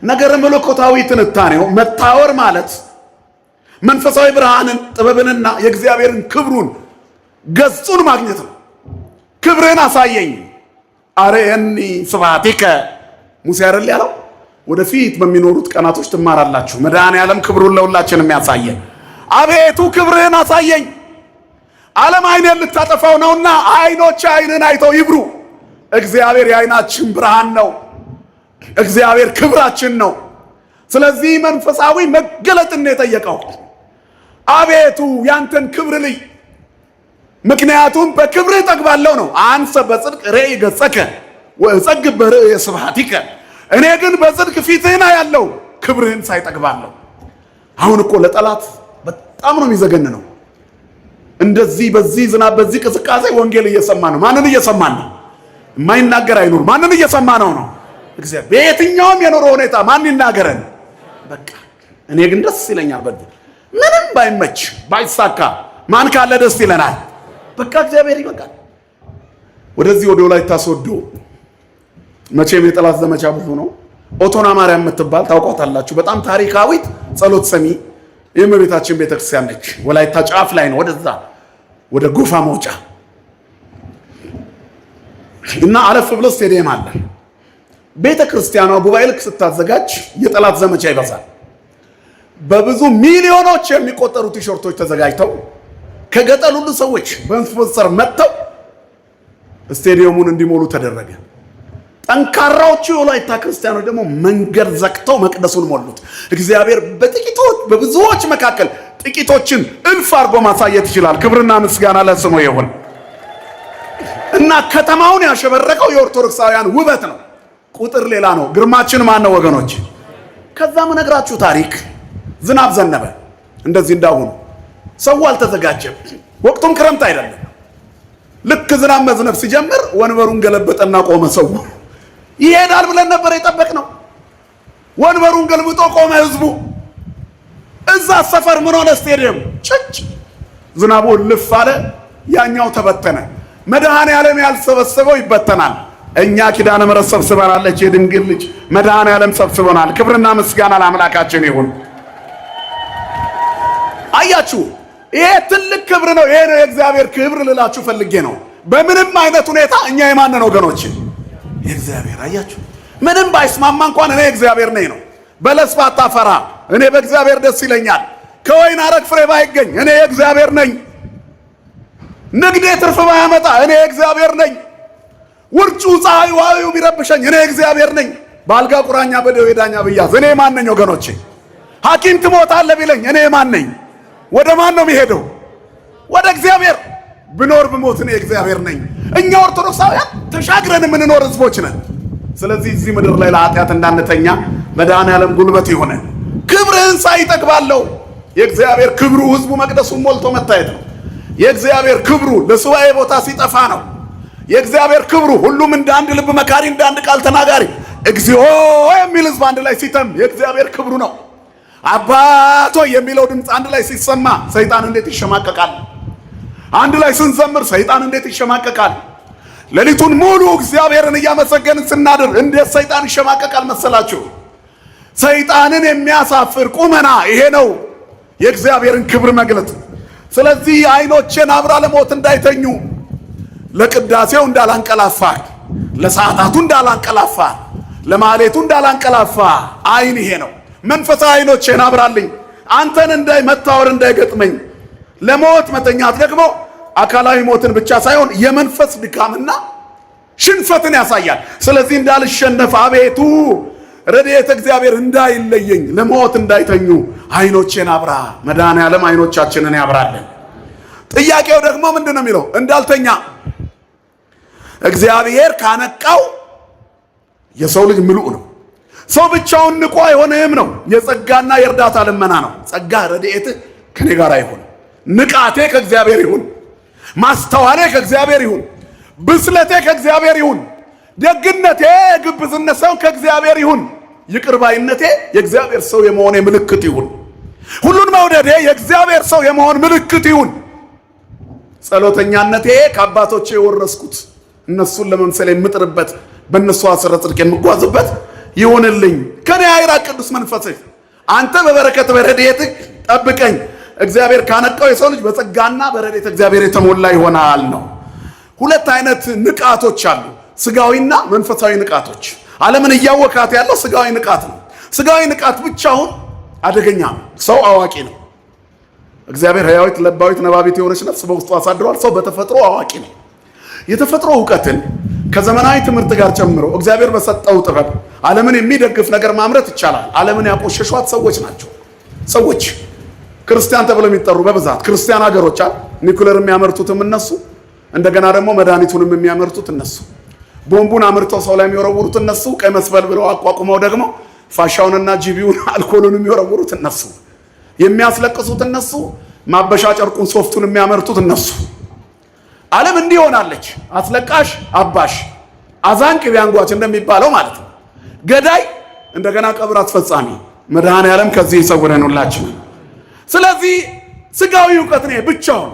ነገረ መለኮታዊ ትንታኔው መታወር ማለት መንፈሳዊ ብርሃንን ጥበብንና የእግዚአብሔርን ክብሩን ገጹን ማግኘት ነው። ክብርን አሳየኝ አርአየኒ ስብሐቲከ ሙሴ አይደል ያለው? ወደፊት በሚኖሩት ቀናቶች ትማራላችሁ። መድኃኔዓለም ክብሩን ለሁላችንም ያሳየን። አቤቱ ክብርህን አሳየኝ። ዓለም ዓይኔን ልታጠፋው ነውና ዓይኖች ዓይንን አይተው ይብሩ። እግዚአብሔር የዓይናችን ብርሃን ነው። እግዚአብሔር ክብራችን ነው። ስለዚህ መንፈሳዊ መገለጥን የጠየቀው አቤቱ ያንተን ክብር ልይ፣ ምክንያቱም በክብርህ ጠግባለሁ ነው። አንሰ በጽድቅ ርኤ ገጸከ ወእጸግብ በርዕየ ስብሐቲከ፣ እኔ ግን በጽድቅ ፊትህን አያለሁ ክብርህን ሳይጠግባለሁ። አሁን እኮ ለጠላት በጣም ነው የሚዘገንነው። እንደዚህ በዚህ ዝናብ በዚህ ቅዝቃዜ ወንጌል እየሰማ ነው። ማንን እየሰማን ነው? የማይናገር አይኑር። ማንን እየሰማ ነው? እግዚአብሔር። በየትኛውም የኑሮ ሁኔታ ማን ይናገረን? በቃ እኔ ግን ደስ ይለኛል። በዚህ ምንም ባይመች ባይሳካ ማን ካለ ደስ ይለናል? በቃ እግዚአብሔር ይበቃል። ወደዚህ ወደ ወላይታ ሶዶ መቼም የጠላት ዘመቻ ብዙ ነው። ኦቶና ማርያም የምትባል ታውቋታላችሁ። በጣም ታሪካዊት ጸሎት ሰሚ የእመቤታችን ቤተክርስቲያን ነች። ወላይታ ጫፍ ላይ ነው፣ ወደዛ ወደ ጎፋ መውጫ እና አለፍ ብሎ ስቴዲየም አለ። ቤተክርስቲያኗ ጉባኤ ልክ ስታዘጋጅ የጠላት ዘመቻ ይበዛል። በብዙ ሚሊዮኖች የሚቆጠሩ ቲሸርቶች ተዘጋጅተው ከገጠር ሁሉ ሰዎች በስፖንሰር መጥተው ስቴዲየሙን እንዲሞሉ ተደረገ። ጠንካራዎቹ የወላይታ ክርስቲያኖች ደግሞ መንገድ ዘግተው መቅደሱን ሞሉት። እግዚአብሔር በጥቂቶች በብዙዎች መካከል ጥቂቶችን እልፍ አድርጎ ማሳየት ይችላል። ክብርና ምስጋና ለስሙ ይሁን እና ከተማውን ያሸበረቀው የኦርቶዶክሳውያን ውበት ነው። ቁጥር ሌላ ነው። ግርማችን ማን ነው ወገኖች? ከዛም ነግራችሁ ታሪክ ዝናብ ዘነበ። እንደዚህ እንዳሁኑ ሰው አልተዘጋጀም። ወቅቱም ክረምት አይደለም። ልክ ዝናብ መዝነብ ሲጀምር ወንበሩን ገለበጠና ቆመ። ሰው ይሄዳል ብለን ነበር የጠበቅነው። ወንበሩን ገልብጦ ቆመ ህዝቡ። እዛ ሰፈር ምን ሆነ? ስቴዲየም ጭጭ። ዝናቡ ልፍ አለ፣ ያኛው ተበተነ። መድኃኔ ዓለም ያልሰበሰበው ይበተናል። እኛ ኪዳነ ምሕረት ሰብስበናለች። የድንግል ልጅ መድኃኔ ዓለም ሰብስበናል። ክብርና ምስጋና ለአምላካችን ይሁን። አያችሁ፣ ይሄ ትልቅ ክብር ነው። ይሄ ነው የእግዚአብሔር ክብር ልላችሁ ፈልጌ ነው። በምንም አይነት ሁኔታ እኛ የማንን ወገኖች? የእግዚአብሔር። አያችሁ፣ ምንም ባይስማማ እንኳን እኔ እግዚአብሔር ነኝ ነው። በለስ ባታፈራ እኔ በእግዚአብሔር ደስ ይለኛል። ከወይን አረግ ፍሬ ባይገኝ እኔ የእግዚአብሔር ነኝ። ንግዴ ትርፍ ባያመጣ እኔ የእግዚአብሔር ነኝ። ውርጩ ፀሐይ ዋዩ ቢረብሸኝ እኔ እግዚአብሔር ነኝ። ባልጋ ቁራኛ በደዌ ዳኛ ብያዝ እኔ ማን ነኝ ወገኖቼ? ሐኪም ትሞታለህ ቢለኝ እኔ ማን ነኝ? ወደ ማን ነው የሚሄደው? ወደ እግዚአብሔር። ብኖር ብሞት እኔ እግዚአብሔር ነኝ። እኛ ኦርቶዶክሳውያን ተሻግረን የምንኖር ህዝቦች ነን። ስለዚህ እዚህ ምድር ላይ ለኃጢአት እንዳንተኛ መድኃኔ ዓለም ጉልበት ይሆነ። ክብርህን ሳይጠግባለሁ። የእግዚአብሔር ክብሩ ህዝቡ መቅደሱን ሞልቶ መታየት ነው። የእግዚአብሔር ክብሩ ለሱባኤ ቦታ ሲጠፋ ነው። የእግዚአብሔር ክብሩ ሁሉም እንደ አንድ ልብ መካሪ፣ እንደ አንድ ቃል ተናጋሪ እግዚኦ የሚል ህዝብ አንድ ላይ ሲተም የእግዚአብሔር ክብሩ ነው። አባቶ የሚለው ድምፅ አንድ ላይ ሲሰማ ሰይጣን እንዴት ይሸማቀቃል! አንድ ላይ ስንዘምር ሰይጣን እንዴት ይሸማቀቃል! ሌሊቱን ሙሉ እግዚአብሔርን እያመሰገንን ስናድር እንዴት ሰይጣን ይሸማቀቃል መሰላችሁ? ሰይጣንን የሚያሳፍር ቁመና ይሄ ነው የእግዚአብሔርን ክብር መግለጥ። ስለዚህ አይኖቼን አብራ ለሞት እንዳይተኙ፣ ለቅዳሴው እንዳላንቀላፋ፣ ለሰዓታቱ እንዳላንቀላፋ፣ ለማሌቱ እንዳላንቀላፋ አይን ይሄ ነው። መንፈሳዊ አይኖቼን አብራልኝ፣ አንተን መታወር እንዳይገጥመኝ። ለሞት መተኛት ደግሞ አካላዊ ሞትን ብቻ ሳይሆን የመንፈስ ድካምና ሽንፈትን ያሳያል። ስለዚህ እንዳልሸነፍ አቤቱ ረድኤተ እግዚአብሔር እንዳይለየኝ፣ ለሞት እንዳይተኙ አይኖቼን አብራ። መድኃኔ ዓለም አይኖቻችንን ያብራልን። ጥያቄው ደግሞ ምንድን ነው የሚለው? እንዳልተኛ እግዚአብሔር ካነቃው የሰው ልጅ ምሉእ ነው። ሰው ብቻውን ንቁ አይሆንም ነው። የጸጋና የእርዳታ ልመና ነው። ጸጋ ረድኤትህ ከኔ ጋር ይሁን፣ ንቃቴ ከእግዚአብሔር ይሁን፣ ማስተዋሌ ከእግዚአብሔር ይሁን፣ ብስለቴ ከእግዚአብሔር ይሁን፣ ደግነቴ ግብዝነት ሳይሆን ከእግዚአብሔር ይሁን፣ ይቅርባይነቴ የእግዚአብሔር ሰው የመሆኔ ምልክት ይሁን፣ ሁሉን መውደዴ የእግዚአብሔር ሰው የመሆን ምልክት ይሁን፣ ጸሎተኛነቴ ከአባቶቼ የወረስኩት እነሱን ለመምሰል የምጥርበት በእነሱ አስረ ጽድቅ የምጓዝበት ይሁንልኝ። ከኔ አይራቅ ቅዱስ መንፈስህ፣ አንተ በበረከት በረድኤትህ ጠብቀኝ። እግዚአብሔር ካነቃው የሰው ልጅ በጸጋና በረድኤት እግዚአብሔር የተሞላ ይሆናል ነው። ሁለት አይነት ንቃቶች አሉ፣ ስጋዊና መንፈሳዊ ንቃቶች። ዓለምን እያወካት ያለው ስጋዊ ንቃት ነው። ስጋዊ ንቃት ብቻውን አደገኛ ነው። ሰው አዋቂ ነው። እግዚአብሔር ሕያዊት ለባዊት ነባቢት የሆነች ነፍስ በውስጡ አሳድሯል። ሰው በተፈጥሮ አዋቂ ነው። የተፈጥሮ እውቀትን ከዘመናዊ ትምህርት ጋር ጨምሮ እግዚአብሔር በሰጠው ጥበብ ዓለምን የሚደግፍ ነገር ማምረት ይቻላል። ዓለምን ያቆሸሿት ሰዎች ናቸው። ሰዎች ክርስቲያን ተብለው የሚጠሩ በብዛት ክርስቲያን ሀገሮች አሉ። ኒኩለር የሚያመርቱትም እነሱ፣ እንደገና ደግሞ መድኃኒቱንም የሚያመርቱት እነሱ፣ ቦምቡን አምርተው ሰው ላይ የሚወረውሩት እነሱ፣ ቀይ መስቀል ብለው አቋቁመው ደግሞ ፋሻውንና ጂቢውን አልኮሉን የሚወረውሩት እነሱ፣ የሚያስለቅሱት እነሱ፣ ማበሻ ጨርቁን ሶፍቱን የሚያመርቱት እነሱ። ዓለም እንዲህ ሆናለች። አስለቃሽ አባሽ፣ አዛኝ ቅቤ አንጓች እንደሚባለው ማለት ነው። ገዳይ እንደገና ቀብር አስፈጻሚ። መድኃኔ ዓለም ከዚህ ይሰውረን ሁላችን። ስለዚህ ስጋዊ እውቀት ነው ብቻውን።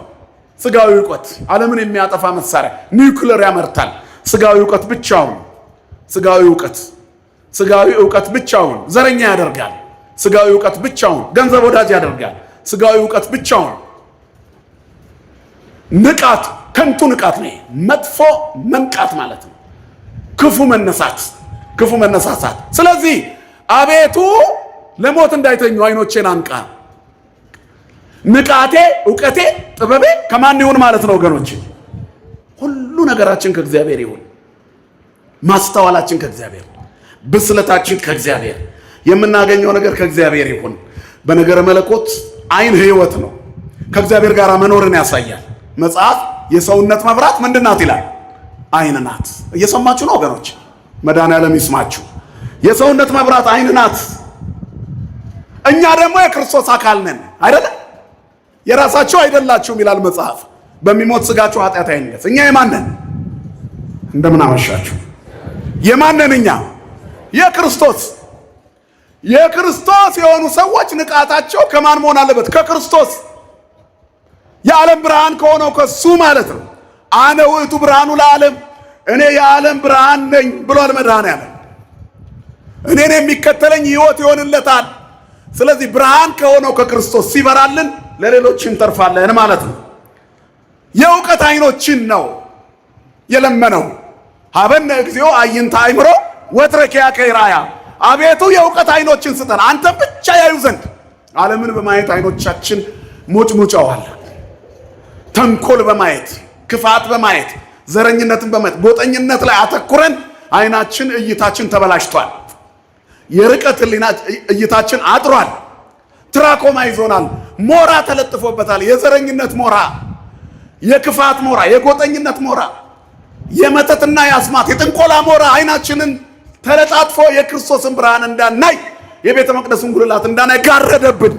ስጋዊ እውቀት ዓለምን የሚያጠፋ መሳሪያ ኒውክሌር ያመርታል። ስጋዊ እውቀት ብቻውን፣ ስጋዊ እውቀት ብቻውን ዘረኛ ያደርጋል። ስጋዊ እውቀት ብቻውን ገንዘብ ወዳጅ ያደርጋል። ስጋዊ እውቀት ብቻውን ንቃት ከንቱ ንቃት ነው። መጥፎ መንቃት ማለት ነው። ክፉ መነሳሳት። ስለዚህ አቤቱ ለሞት እንዳይተኙ አይኖቼን አንቃ። ንቃቴ፣ እውቀቴ፣ ጥበቤ ከማን ይሁን ማለት ነው ወገኖች? ሁሉ ነገራችን ከእግዚአብሔር ይሁን። ማስተዋላችን ከእግዚአብሔር፣ ብስለታችን ከእግዚአብሔር፣ የምናገኘው ነገር ከእግዚአብሔር ይሁን። በነገረ መለኮት አይን ህይወት ነው። ከእግዚአብሔር ጋር መኖርን ያሳያል። መጽሐፍ የሰውነት መብራት ምንድን ናት ይላል? አይን ናት። እየሰማችሁ ነው ወገኖች? መድኃኔዓለም ይስማችሁ። የሰውነት መብራት አይን ናት። እኛ ደግሞ የክርስቶስ አካል ነን አይደለም? የራሳችሁ አይደላችሁም ይላል መጽሐፍ። በሚሞት ስጋችሁ ኃጢአት አይንገስ። እኛ የማን ነን? እንደምን አመሻችሁ። የማን ነን እኛ? የክርስቶስ። የክርስቶስ የሆኑ ሰዎች ንቃታቸው ከማን መሆን አለበት? ከክርስቶስ። የዓለም ብርሃን ከሆነው ከሱ ማለት ነው። አነ ውእቱ ብርሃኑ ለዓለም፣ እኔ የዓለም ብርሃን ነኝ ብሏል መድኃኔዓለም። እኔን የሚከተለኝ ሕይወት ይሆንለታል። ስለዚህ ብርሃን ከሆነው ከክርስቶስ ሲበራልን ለሌሎች እንተርፋለን ማለት ነው። የእውቀት አይኖችን ነው የለመነው። ሀበነ እግዚኦ አዕይንተ አእምሮ ወትረኪያከ ይርአያ። አቤቱ የእውቀት አይኖችን ስጠን አንተ ብቻ ያዩ ዘንድ። ዓለምን በማየት አይኖቻችን ሞጭሙጫዋል። ተንኮል በማየት ክፋት በማየት ዘረኝነትን በማየት ጎጠኝነት ላይ አተኩረን አይናችን እይታችን ተበላሽቷል። የርቀት እይታችን አጥሯል። ትራኮማ ይዞናል። ሞራ ተለጥፎበታል። የዘረኝነት ሞራ፣ የክፋት ሞራ፣ የጎጠኝነት ሞራ፣ የመተትና የአስማት የጥንቆላ ሞራ አይናችንን ተለጣጥፎ የክርስቶስን ብርሃን እንዳናይ የቤተ መቅደሱን ጉልላት እንዳናይ ጋረደብን።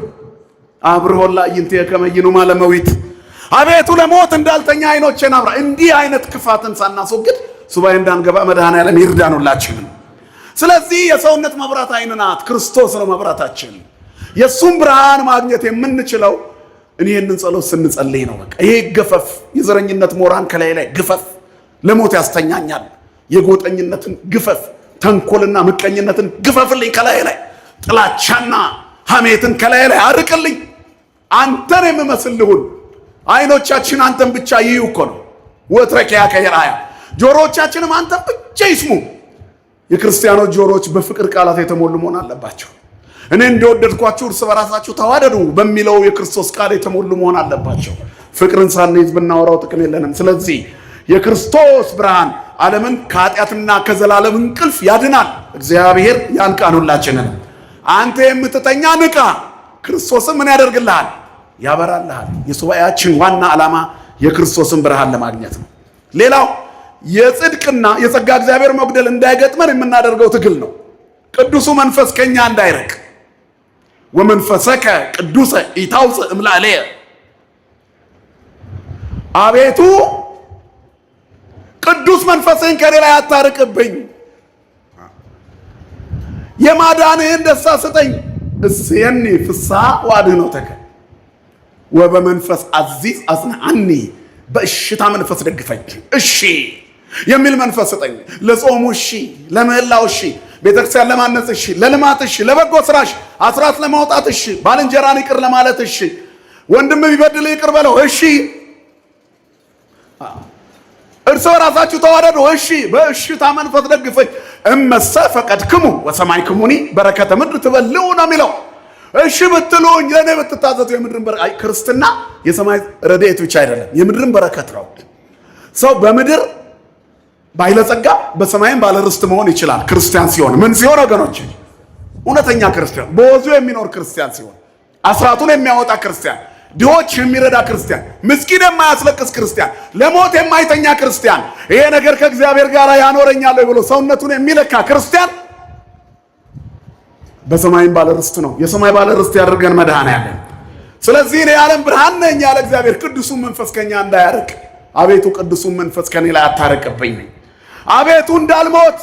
አብርሆላ አዕይንቴ ከመ ይኑማ ለመዊት። አቤቱ ለሞት እንዳልተኛ አይኖቼን አብራ። እንዲህ አይነት ክፋትን ሳናስወግድ ሱባኤ እንዳንገባ መድኃኔዓለም ይርዳን ሁላችንን። ስለዚህ የሰውነት መብራት አይን ናት። ክርስቶስ ነው መብራታችን። የሱም ብርሃን ማግኘት የምንችለው ይህንን ጸሎት ስንጸልይ ነው። በቃ ይሄ ገፈፍ የዘረኝነት ሞራን ከላይ ላይ ግፈፍ፣ ለሞት ያስተኛኛል። የጎጠኝነትን ግፈፍ፣ ተንኮልና ምቀኝነትን ግፈፍልኝ ከላይ ላይ፣ ጥላቻና ሐሜትን ከላይ ላይ አርቅልኝ። አንተን የምመስልሁን አይኖቻችን አንተን ብቻ ይዩ እኮ ነው። ወትረኪያከ ይርአያ። ጆሮዎቻችንም አንተን ብቻ ይስሙ። የክርስቲያኖች ጆሮዎች በፍቅር ቃላት የተሞሉ መሆን አለባቸው። እኔ እንደወደድኳችሁ እርስ በራሳችሁ ተዋደዱ በሚለው የክርስቶስ ቃል የተሞሉ መሆን አለባቸው። ፍቅርን ሳንይዝ ብናወራው ጥቅም የለንም። ስለዚህ የክርስቶስ ብርሃን ዓለምን ከኃጢአትና ከዘላለም እንቅልፍ ያድናል። እግዚአብሔር ያንቃን ሁላችንን። አንተ የምትተኛ ንቃ፣ ክርስቶስን ምን ያደርግልሃል? ያበራልሃል። የሱባኤያችን ዋና ዓላማ የክርስቶስን ብርሃን ለማግኘት ነው። ሌላው የጽድቅና የጸጋ እግዚአብሔር መጉደል እንዳይገጥመን የምናደርገው ትግል ነው። ቅዱሱ መንፈስ ከኛ እንዳይርቅ ወመንፈሰከ ቅዱሰ ኢታውፅእ እምላዕሌየ። አቤቱ ቅዱስ መንፈስህን ከኔ ላይ አታርቅብኝ፣ የማዳንህን ደስታ ስጠኝ። እስየኒ ፍስሐ ወአድኅኖተከ ወበመንፈስ አዚዝ አጽንዓኒ። በእሽታ መንፈስ ደግፈኝ። እሺ የሚል መንፈስ ስጠኝ። ለጾሙ እሺ፣ ለምህላው እሺ፣ ቤተክርስቲያን ለማነጽ እሺ፣ ለልማት እሺ፣ ለበጎ ስራሽ አስራት ለማውጣት እሺ፣ ባልንጀራን ይቅር ለማለት እሺ፣ ወንድም ቢበድል ይቅር በለው እሺ፣ እርስ በራሳችሁ ተዋደዱ እሺ፣ በእሽታ መንፈስ ደግፈኝ። እመሰ ፈቀድክሙ ወሰማዕክሙኒ በረከተ ምድር ትበልዑ ነው የሚለው። እሺ ብትሉኝ ለእኔ ብትታዘዙ የምድርን በረከት። ክርስትና የሰማይ ረድኤት ብቻ አይደለም፣ የምድርን በረከት ነው። ሰው በምድር ባለጸጋ በሰማይም ባለርስት መሆን ይችላል። ክርስቲያን ሲሆን ምን ሲሆን ወገኖች? እውነተኛ ክርስቲያን፣ በወዙ የሚኖር ክርስቲያን ሲሆን፣ አስራቱን የሚያወጣ ክርስቲያን፣ ድሆች የሚረዳ ክርስቲያን፣ ምስኪን የማያስለቅስ ክርስቲያን፣ ለሞት የማይተኛ ክርስቲያን፣ ይሄ ነገር ከእግዚአብሔር ጋር ያኖረኛል ብሎ ሰውነቱን የሚለካ ክርስቲያን በሰማይም ባለርስት ነው። የሰማይ ባለርስት ያደርገን መድኃኔዓለም። ስለዚህ እኔ የዓለም ብርሃን ነኝ ያለ እግዚአብሔር ቅዱሱን መንፈስ ከኛ እንዳያርቅ፣ አቤቱ ቅዱሱን መንፈስ ከኔ ላይ አታርቅብኝ። አቤቱ እንዳልሞት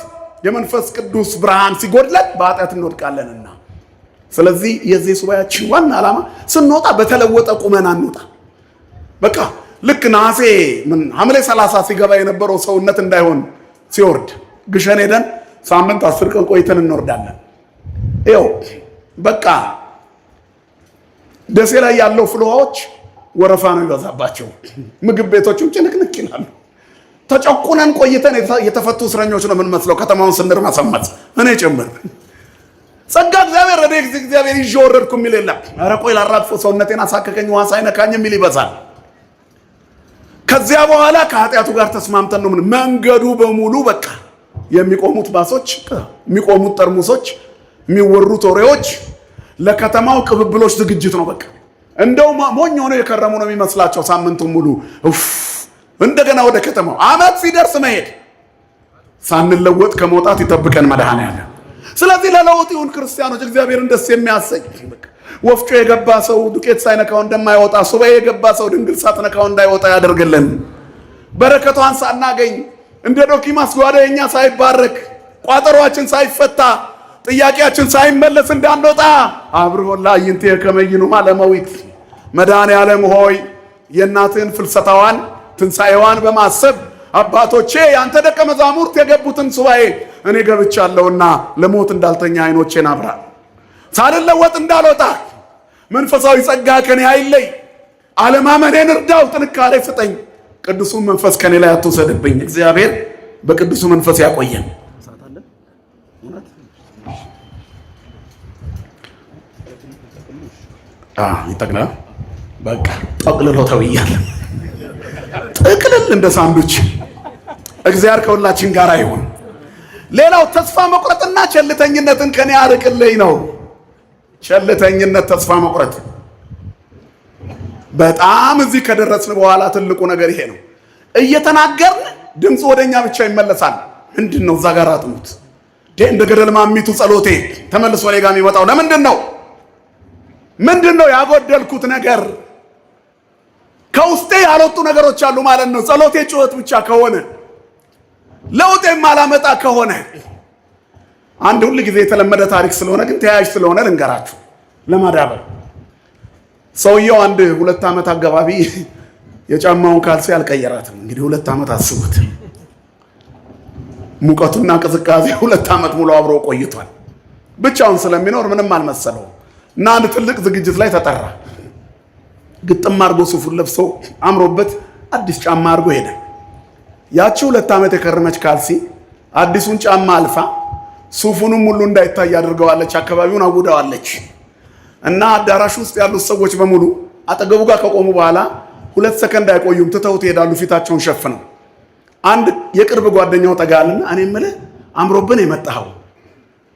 የመንፈስ ቅዱስ ብርሃን ሲጎድለን በኃጢአት እንወድቃለንና። ስለዚህ የዚህ ሱባኤያችን ዋና ዓላማ ስንወጣ በተለወጠ ቁመና እንወጣ። በቃ ልክ ነሐሴ ሐምሌ 30 ሲገባ የነበረው ሰውነት እንዳይሆን ሲወርድ ግሸን ሄደን ሳምንት 10 ቀን ቆይተን እንወርዳለን። ይኸው በቃ ደሴ ላይ ያለው ፍልውሃዎች ወረፋ ነው ይበዛባቸው። ምግብ ቤቶችም ጭንቅንቅ ይላሉ። ተጨቁነን ቆይተን የተፈቱ እስረኞች ነው የምንመስለው ከተማውን ስንርመሰመስ፣ እኔ ጭምር። ጸጋ እግዚአብሔር ረድኤት እግዚአብሔር ይዤ ወረድኩ የሚል የለም። ኧረ ቆይ ላራግፎ ሰውነቴን አሳከከኝ ውሃ ሳይነካኝ የሚል ይበዛል። ከዚያ በኋላ ከኃጢአቱ ጋር ተስማምተን ነው መንገዱ በሙሉ በቃ የሚቆሙት ባሶች፣ የሚቆሙት ጠርሙሶች፣ የሚወሩት ወሬዎች ለከተማው ቅብብሎች ዝግጅት ነው። በቃ እንደው ሞኝ ሆነው የከረሙ ነው የሚመስላቸው። ሳምንቱን ሙሉ እንደገና ወደ ከተማው አመት ሲደርስ መሄድ። ሳንለወጥ ከመውጣት ይጠብቀን መድኃኔዓለም። ስለዚህ ለለውጥ ይሁን ክርስቲያኖች እግዚአብሔርን ደስ የሚያሰኝ ወፍጮ የገባ ሰው ዱቄት ሳይነካው እንደማይወጣ፣ ሱባኤ የገባ ሰው ድንግል ሳትነካው እንዳይወጣ ያደርግልን። በረከቷን ሳናገኝ እንደ ዶኪማስ ጓዳኛ ሳይባረክ ቋጠሯችን ሳይፈታ ጥያቄያችን ሳይመለስ እንዳንወጣ አብርሆላ ይንቴ ከመይኑ ማለመዊት መድኃኔዓለም ሆይ የእናትህን ፍልሰታዋን ትንሣኤዋን በማሰብ አባቶቼ ያንተ ደቀ መዛሙርት የገቡትን ሱባኤ እኔ ገብቻለሁና ለሞት እንዳልተኛ አይኖቼን አብራ፣ ሳልለወጥ እንዳልወጣ መንፈሳዊ ጸጋ ከኔ አይለይ፣ አለማመኔን እርዳው፣ ጥንካሬ ስጠኝ፣ ቅዱሱን መንፈስ ከኔ ላይ አትውሰድብኝ። እግዚአብሔር በቅዱሱ መንፈስ ያቆየን። ይጠቅላል። በቃ ጠቅልሎ ተውያለ። ጥቅልል እንደ ሳንዱች። እግዚአብሔር ከሁላችን ጋር ይሁን። ሌላው ተስፋ መቁረጥና ቸልተኝነትን ከኔ ያርቅልኝ ነው። ቸልተኝነት፣ ተስፋ መቁረጥ በጣም እዚህ ከደረስን በኋላ ትልቁ ነገር ይሄ ነው። እየተናገርን ድምፁ ወደኛ ብቻ ይመለሳል። ምንድነው እዛ ጋር አጥሙት እንደ ገደል ማሚቱ ጸሎቴ ተመልሶ እኔ ጋር የሚመጣው ለምንድን ነው? ምንድነው ያጎደልኩት ነገር? ከውስጤ ያልወጡ ነገሮች አሉ ማለት ነው። ጸሎቴ ጩኸት ብቻ ከሆነ ለውጥ የማላመጣ ከሆነ አንድ ሁሉ ጊዜ የተለመደ ታሪክ ስለሆነ ግን ተያያዥ ስለሆነ ልንገራችሁ ለማዳበር። ሰውየው አንድ 2 ዓመት አካባቢ የጫማውን ካልሲ አልቀየራትም። እንግዲህ 2 ዓመት አስቡት። ሙቀቱና ቅዝቃዜ 2 ዓመት ሙሉ አብሮ ቆይቷል። ብቻውን ስለሚኖር ምንም አልመሰለው እና አንድ ትልቅ ዝግጅት ላይ ተጠራ። ግጥም አድርጎ ሱፉን ለብሶ አምሮበት አዲስ ጫማ አድርጎ ሄደ። ያቺ 2 ዓመት የከረመች ካልሲ አዲሱን ጫማ አልፋ ሱፉንም ሁሉ እንዳይታይ አድርገዋለች። አካባቢውን አውዳዋለች። እና አዳራሽ ውስጥ ያሉት ሰዎች በሙሉ አጠገቡ ጋር ከቆሙ በኋላ 2 ሰከንድ አይቆዩም፣ ትተውት ይሄዳሉ ፊታቸውን ሸፍነው። አንድ የቅርብ ጓደኛው ጠጋልና እኔ የምልህ አምሮብን የመጣኸው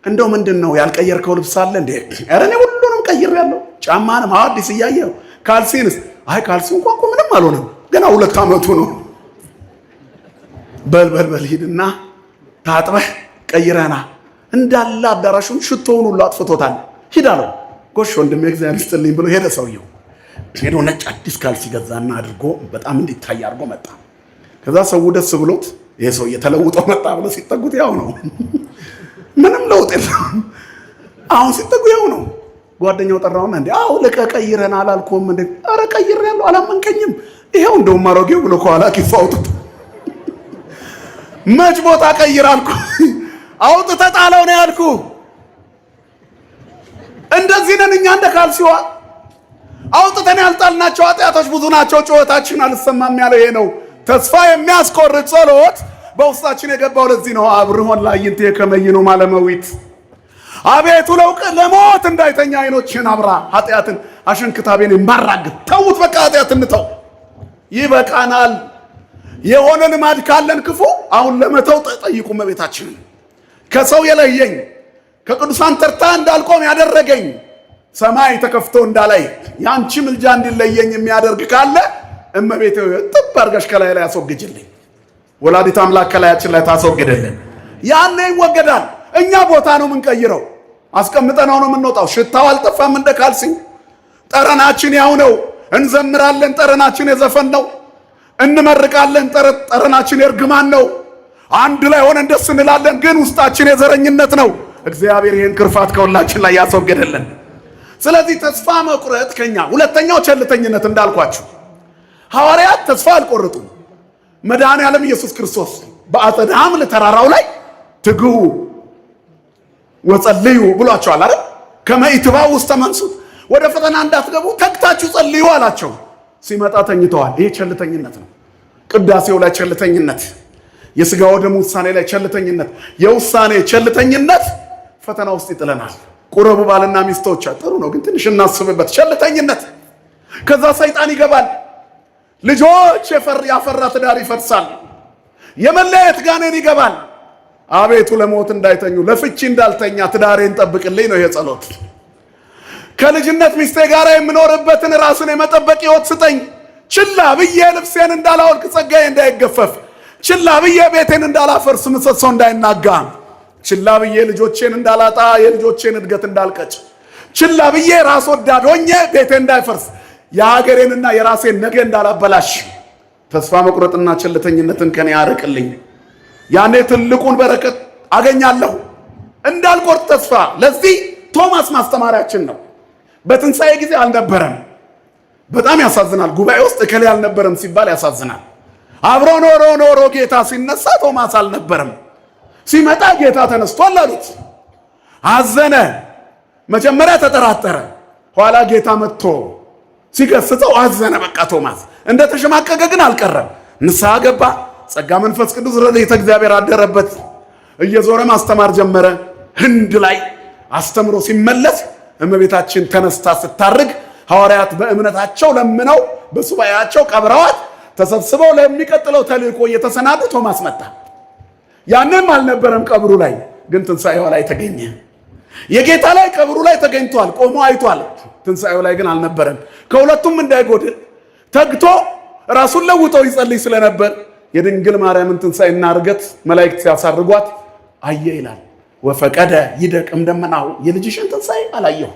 እንደው ምንድነው ያልቀየርከው ልብስ አለ እንዴ? ኧረ እኔ ሁሉንም ቀይሬያለሁ። ጫማንም አዲስ እያየሁ፣ ካልሲንስ አይ ካልሲው እንኳን እኮ ምንም አልሆነም ገና 2 ዓመቱ ነው። በል ሂድና ታጥበህ ቀይረና እንዳለ አዳራሹን ሽቶውን ሁሉ አጥፍቶታል። ሂድ አለው። ጎሽ ወንድሜ እግዚአብሔር ይስጥልኝ ብሎ ሄደ። ሰውየው ሄዶ ነጭ አዲስ ካልሲ ገዛና አድርጎ በጣም እንዲታይ አድርጎ መጣ። ከዛ ሰው ደስ ብሎት ይሄ ሰውዬ ተለውጦ መጣ ብሎ ሲጠጉት ያው ነው። ምንም ለውጥ የለም። አሁን ሲጠጉ ያው ነው። ጓደኛው ጠራውና እንዴ አው ለቀቀይረና አላልኩም እንዴ? ኧረ ቀይሬያለሁ አላመንከኝም። ይሄው እንደውም አሮጌው ብሎ ከኋላ ኪፋውት መች ቦታ ቀይራልኩ አውጥተህ ጣለው ነው ያልኩ። እንደዚህ ነን እኛ እንደ ካልሲዋ አውጥተን ያልጣልናቸው ኃጢአቶች ብዙ ናቸው። ጩኸታችን አልሰማም ያለው ይሄ ነው። ተስፋ የሚያስቆርጥ ጸሎት በውስጣችን የገባው ለዚህ ነው። አብርሆን ላይንቴ ከመይኑ ማለመዊት አቤቱ ለሞት እንዳይተኛ አይኖችን አብራ። ኃጢአትን አሸንክታቤን ማራግጥ ተውት። በቃ ኃጢአትን እንተው፣ ይበቃናል። የሆነ ልማድ ካለን ክፉ አሁን ለመተው ጠይቁ እመቤታችንን። ከሰው የለየኝ ከቅዱሳን ተርታ እንዳልቆም ያደረገኝ ሰማይ ተከፍቶ እንዳላይ ያንቺ ምልጃ እንዲለየኝ የሚያደርግ ካለ እመቤቴ ጥብ አድርገሽ ከላይ ላይ አስወግጅልኝ። ወላዲት አምላክ ከላያችን ላይ ታስወግድልን። ያኔ ይወገዳል። እኛ ቦታ ነው የምንቀይረው፣ አስቀምጠነው ነው የምንወጣው። ሽታው አልጠፋም እንደ ካልሲ። ጠረናችን ያው ነው። እንዘምራለን፣ ጠረናችን የዘፈን ነው። እንመርቃለን፣ ጠረናችን የእርግማን ነው። አንድ ላይ ሆነን ደስ እንላለን፣ ግን ውስጣችን የዘረኝነት ነው። እግዚአብሔር ይህን ክርፋት ከሁላችን ላይ ያስወግድልን። ስለዚህ ተስፋ መቁረጥ ከኛ። ሁለተኛው ቸልተኝነት እንዳልኳችሁ ሐዋርያት ተስፋ አልቆረጡም። መድኃኔዓለም ኢየሱስ ክርስቶስ በአጸደ ሐምል ተራራው ላይ ትግሁ ወጸልዩ ብሏቸዋል አይደል? ከመ ኢትባኡ ውስተ መንሱት፣ ወደ ፈተና እንዳትገቡ ተግታችሁ ጸልዩ አላቸው። ሲመጣ ተኝተዋል። ይሄ ቸልተኝነት ነው። ቅዳሴው ላይ ቸልተኝነት፣ የሥጋ ወደሙ ውሳኔ ላይ ቸልተኝነት፣ የውሳኔ ቸልተኝነት ፈተና ውስጥ ይጥለናል። ቁረቡ ባልና ሚስቶች ጥሩ ነው፣ ግን ትንሽ እናስብበት። ቸልተኝነት። ከዛ ሰይጣን ይገባል። ልጆች ያፈራ ትዳር ይፈርሳል። የመለያየት ጋኔን ይገባል። አቤቱ ለሞት እንዳይተኙ ለፍቺ እንዳልተኛ ትዳሬን ጠብቅልኝ ነው ይሄ ጸሎት። ከልጅነት ሚስቴ ጋር የምኖርበትን ራስን የመጠበቅ ሕይወት ስጠኝ። ችላ ብዬ ልብሴን እንዳላወልቅ ጸጋዬ እንዳይገፈፍ፣ ችላ ብዬ ቤቴን እንዳላፈርስ ምሰሶ እንዳይናጋ፣ ችላ ብዬ ልጆቼን እንዳላጣ የልጆቼን እድገት እንዳልቀጭ፣ ችላ ብዬ ራስ ወዳድ ሆኜ ቤቴ እንዳይፈርስ የሀገሬንና የራሴን ነገ እንዳላበላሽ ተስፋ መቁረጥና ቸልተኝነትን ከኔ ያርቅልኝ። ያኔ ትልቁን በረከት አገኛለሁ። እንዳልቆርጥ ተስፋ። ለዚህ ቶማስ ማስተማሪያችን ነው። በትንሣኤ ጊዜ አልነበረም። በጣም ያሳዝናል። ጉባኤ ውስጥ እከሌ አልነበረም ሲባል ያሳዝናል። አብሮ ኖሮ ጌታ ሲነሳ ቶማስ አልነበረም። ሲመጣ ጌታ ተነስቷል አሉት። አዘነ። መጀመሪያ ተጠራጠረ። ኋላ ጌታ መጥቶ ሲገስጸው አዘነ። በቃ ቶማስ እንደተሸማቀቀ ግን አልቀረም። ንስሐ ገባ። ጸጋ መንፈስ ቅዱስ ረድኤተ እግዚአብሔር አደረበት። እየዞረ ማስተማር ጀመረ። ህንድ ላይ አስተምሮ ሲመለስ እመቤታችን ተነስታ ስታርግ ሐዋርያት በእምነታቸው ለምነው በሱባኤያቸው ቀብረዋት ተሰብስበው ለሚቀጥለው ተልእኮ እየተሰናዱ ቶማስ መጣ። ያንም አልነበረም ቀብሩ ላይ ግን ትንሣኤው ላይ ተገኘ። የጌታ ላይ ቀብሩ ላይ ተገኝቷል፣ ቆሞ አይቷል። ትንሣኤው ላይ ግን አልነበረም። ከሁለቱም እንዳይጎድል ተግቶ ራሱን ለውጦ ይጸልይ ስለነበር የድንግል ማርያምን ትንሣኤና ዕርገት መላእክት ሲያሳርጓት አየ ይላል። ወፈቀደ ይደቅም ደመናሁ የልጅሽን ትንሣኤ አላየሁ።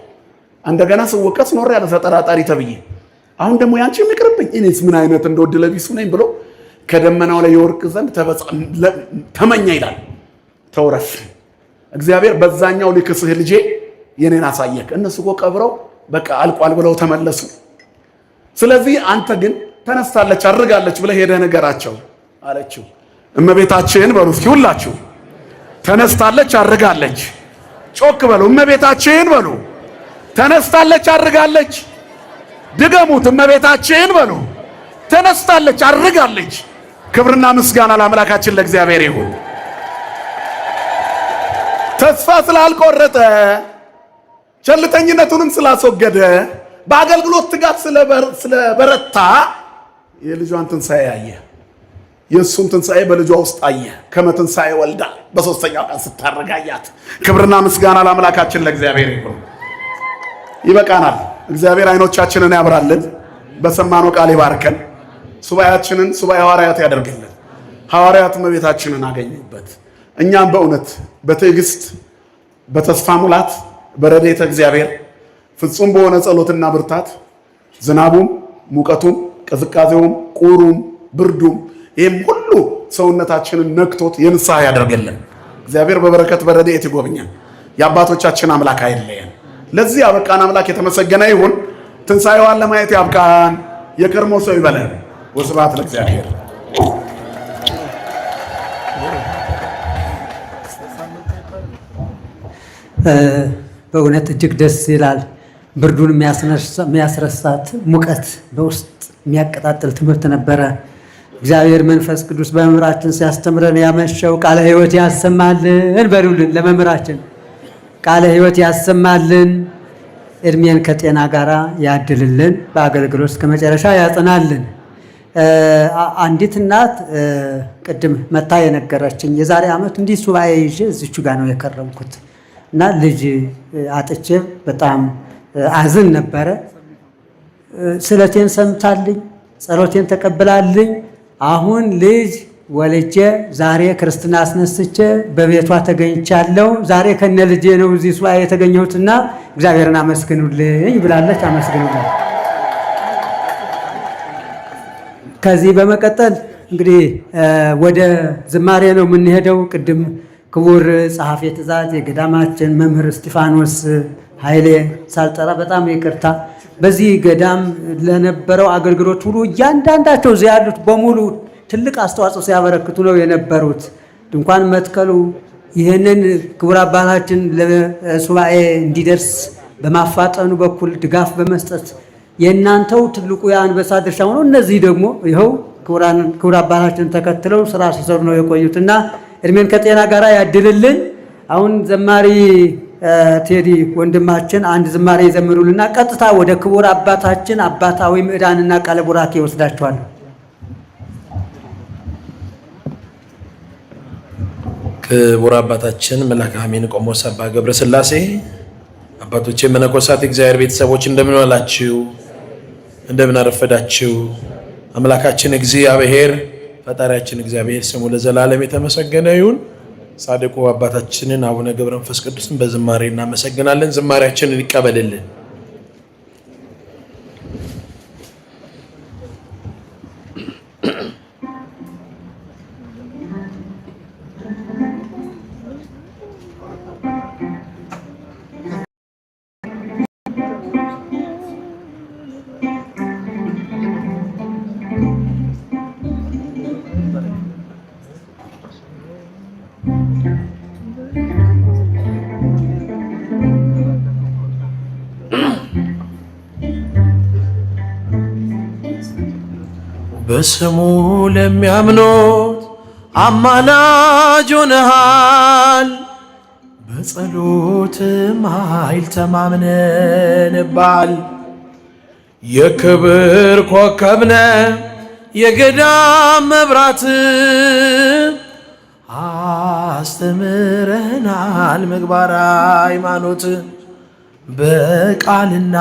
እንደገና ስወቀስ ኖር ያለ ተጠራጣሪ ተብዬ አሁን ደግሞ ያንቺ ይቅርብኝ እኔስ ምን አይነት እንደወድ ለቢሱ ነኝ ብሎ ከደመናው ላይ የወርቅ ዘንድ ተመኘ ይላል። ተውረፍ እግዚአብሔር በዛኛው ሊክስህ ልጄ የኔን አሳየክ። እነሱ እኮ ቀብረው በቃ አልቋል ብለው ተመለሱ። ስለዚህ አንተ ግን ተነስታለች አድርጋለች ብለህ ሄደህ ንገራቸው አለችው። እመቤታችን በሉ እስኪ ሁላችሁ ተነስታለች አድርጋለች። ጮክ በሉ እመቤታችን በሉ ተነስታለች አድርጋለች። ድገሙት እመቤታችን በሉ ተነስታለች አድርጋለች። ክብርና ምስጋና ለአምላካችን ለእግዚአብሔር ይሁን። ተስፋ ስላልቆረጠ ቸልተኝነቱንም ስላስወገደ በአገልግሎት ትጋት ስለበረታ የልጇን ትንሣኤ አየ። የእሱን ትንሣኤ በልጇ ውስጥ አየ። ከመትንሣኤ ወልዳ በሦስተኛው ቀን ስታረጋያት። ክብርና ምስጋና ለአምላካችን ለእግዚአብሔር ይሁን። ይበቃናል። እግዚአብሔር አይኖቻችንን ያብራልን፣ በሰማነው ቃል ይባርከን። ሱባኤያችንን ሱባኤ ሐዋርያት ያደርግልን። ሐዋርያት እመቤታችንን አገኙበት። እኛም በእውነት በትዕግስት በተስፋ ሙላት በረድኤተ እግዚአብሔር ፍጹም በሆነ ጸሎትና ብርታት ዝናቡም ሙቀቱም ቅዝቃዜውም ቁሩም ብርዱም ይህም ሁሉ ሰውነታችንን ነክቶት የንስሐ ያደርገልን። እግዚአብሔር በበረከት በረድኤት ይጎብኛል። የአባቶቻችን አምላክ አይለየን። ለዚህ ያበቃን አምላክ የተመሰገነ ይሁን። ትንሣኤዋን ለማየት ያብቃን። የቀድሞ ሰው ይበለን። ወስብሐት ለእግዚአብሔር። በእውነት እጅግ ደስ ይላል። ብርዱን የሚያስረሳት ሙቀት በውስጥ የሚያቀጣጥል ትምህርት ነበረ። እግዚአብሔር መንፈስ ቅዱስ በመምህራችን ሲያስተምረን ያመሸው ቃለ ሕይወት ያሰማልን በሉልን። ለመምህራችን ቃለ ሕይወት ያሰማልን፣ እድሜን ከጤና ጋር ያድልልን፣ በአገልግሎት እስከ መጨረሻ ያጽናልን። አንዲት እናት ቅድም መታ የነገረችኝ የዛሬ ዓመት እንዲህ ሱባኤ ይዤ እዚቹ ጋር ነው የከረምኩት እና ልጅ አጥቼ በጣም አዝን ነበረ። ስለቴን ሰምታልኝ ጸሎቴን ተቀብላልኝ አሁን ልጅ ወልጄ ዛሬ ክርስትና አስነስቼ በቤቷ ተገኝቻለሁ። ዛሬ ከነ ልጄ ነው እዚህ ሱባኤ የተገኘሁትና እግዚአብሔርን አመስግኑልኝ ብላለች። አመስግኑልኝ። ከዚህ በመቀጠል እንግዲህ ወደ ዝማሬ ነው የምንሄደው። ቅድም ክቡር ጸሐፌ ትእዛዝ የገዳማችን መምህር እስጢፋኖስ ኃይሌ ሳልጠራ በጣም ይቅርታ። በዚህ ገዳም ለነበረው አገልግሎት ሁሉ እያንዳንዳቸው እዚያ ያሉት በሙሉ ትልቅ አስተዋጽኦ ሲያበረክቱ ነው የነበሩት። ድንኳን መትከሉ፣ ይህንን ክቡር አባታችን ለሱባኤ እንዲደርስ በማፋጠኑ በኩል ድጋፍ በመስጠት የእናንተው ትልቁ የአንበሳ ድርሻ ሆኖ እነዚህ ደግሞ ይኸው ክቡር አባታችን ተከትለው ስራ ሲሰሩ ነው የቆዩትና እድሜን ከጤና ጋር ያድልልን። አሁን ዘማሪ ቴዲ ወንድማችን አንድ ዝማሬ ይዘምሩልና ቀጥታ ወደ ክቡር አባታችን አባታዊ ምዕዳንና ቃለ ቡራኬ ይወስዳቸዋል። ክቡር አባታችን መልአከ አሜን ቆሞስ አባ ገብረ ሥላሴ አባቶቼ መነኮሳት፣ እግዚአብሔር ቤተሰቦች እንደምን ዋላችሁ? እንደምን አረፈዳችሁ? አምላካችን እግዚአብሔር ፈጣሪያችን እግዚአብሔር ስሙ ለዘላለም የተመሰገነ ይሁን። ጻድቁ አባታችንን አቡነ ገብረ መንፈስ ቅዱስን በዝማሬ እናመሰግናለን። ዝማሬያችንን ይቀበልልን። በስሙ ለሚያምኑት አማላጅ ሆነሃል። በጸሎትም ኃይል ተማምነንባል። የክብር ኮከብነ የገዳም መብራት አስተምረናል ምግባረ ሃይማኖት። በቃልና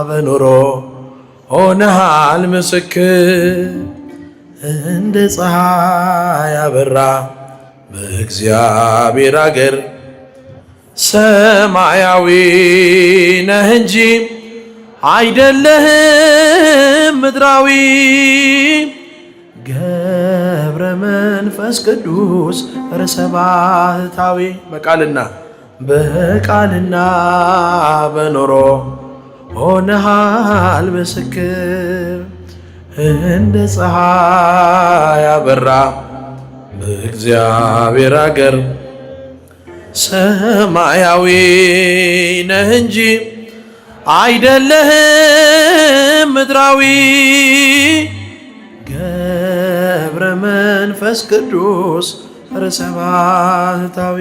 በኑሮ ሆነሃል ምስክር። እንደ ፀሐይ አበራ በእግዚአብሔር አገር። ሰማያዊ ነህ እንጂ አይደለህም ምድራዊ። ገብረ መንፈስ ቅዱስ ርሰ ባህታዊ። በቃልና በኑሮ ሆነሃል ምስክር። እንደ ፀሐይ አበራ በእግዚአብሔር አገር። ሰማያዊ ነህ እንጂ አይደለህም ምድራዊ። ገብረ መንፈስ ቅዱስ ርሰ ባህታዊ።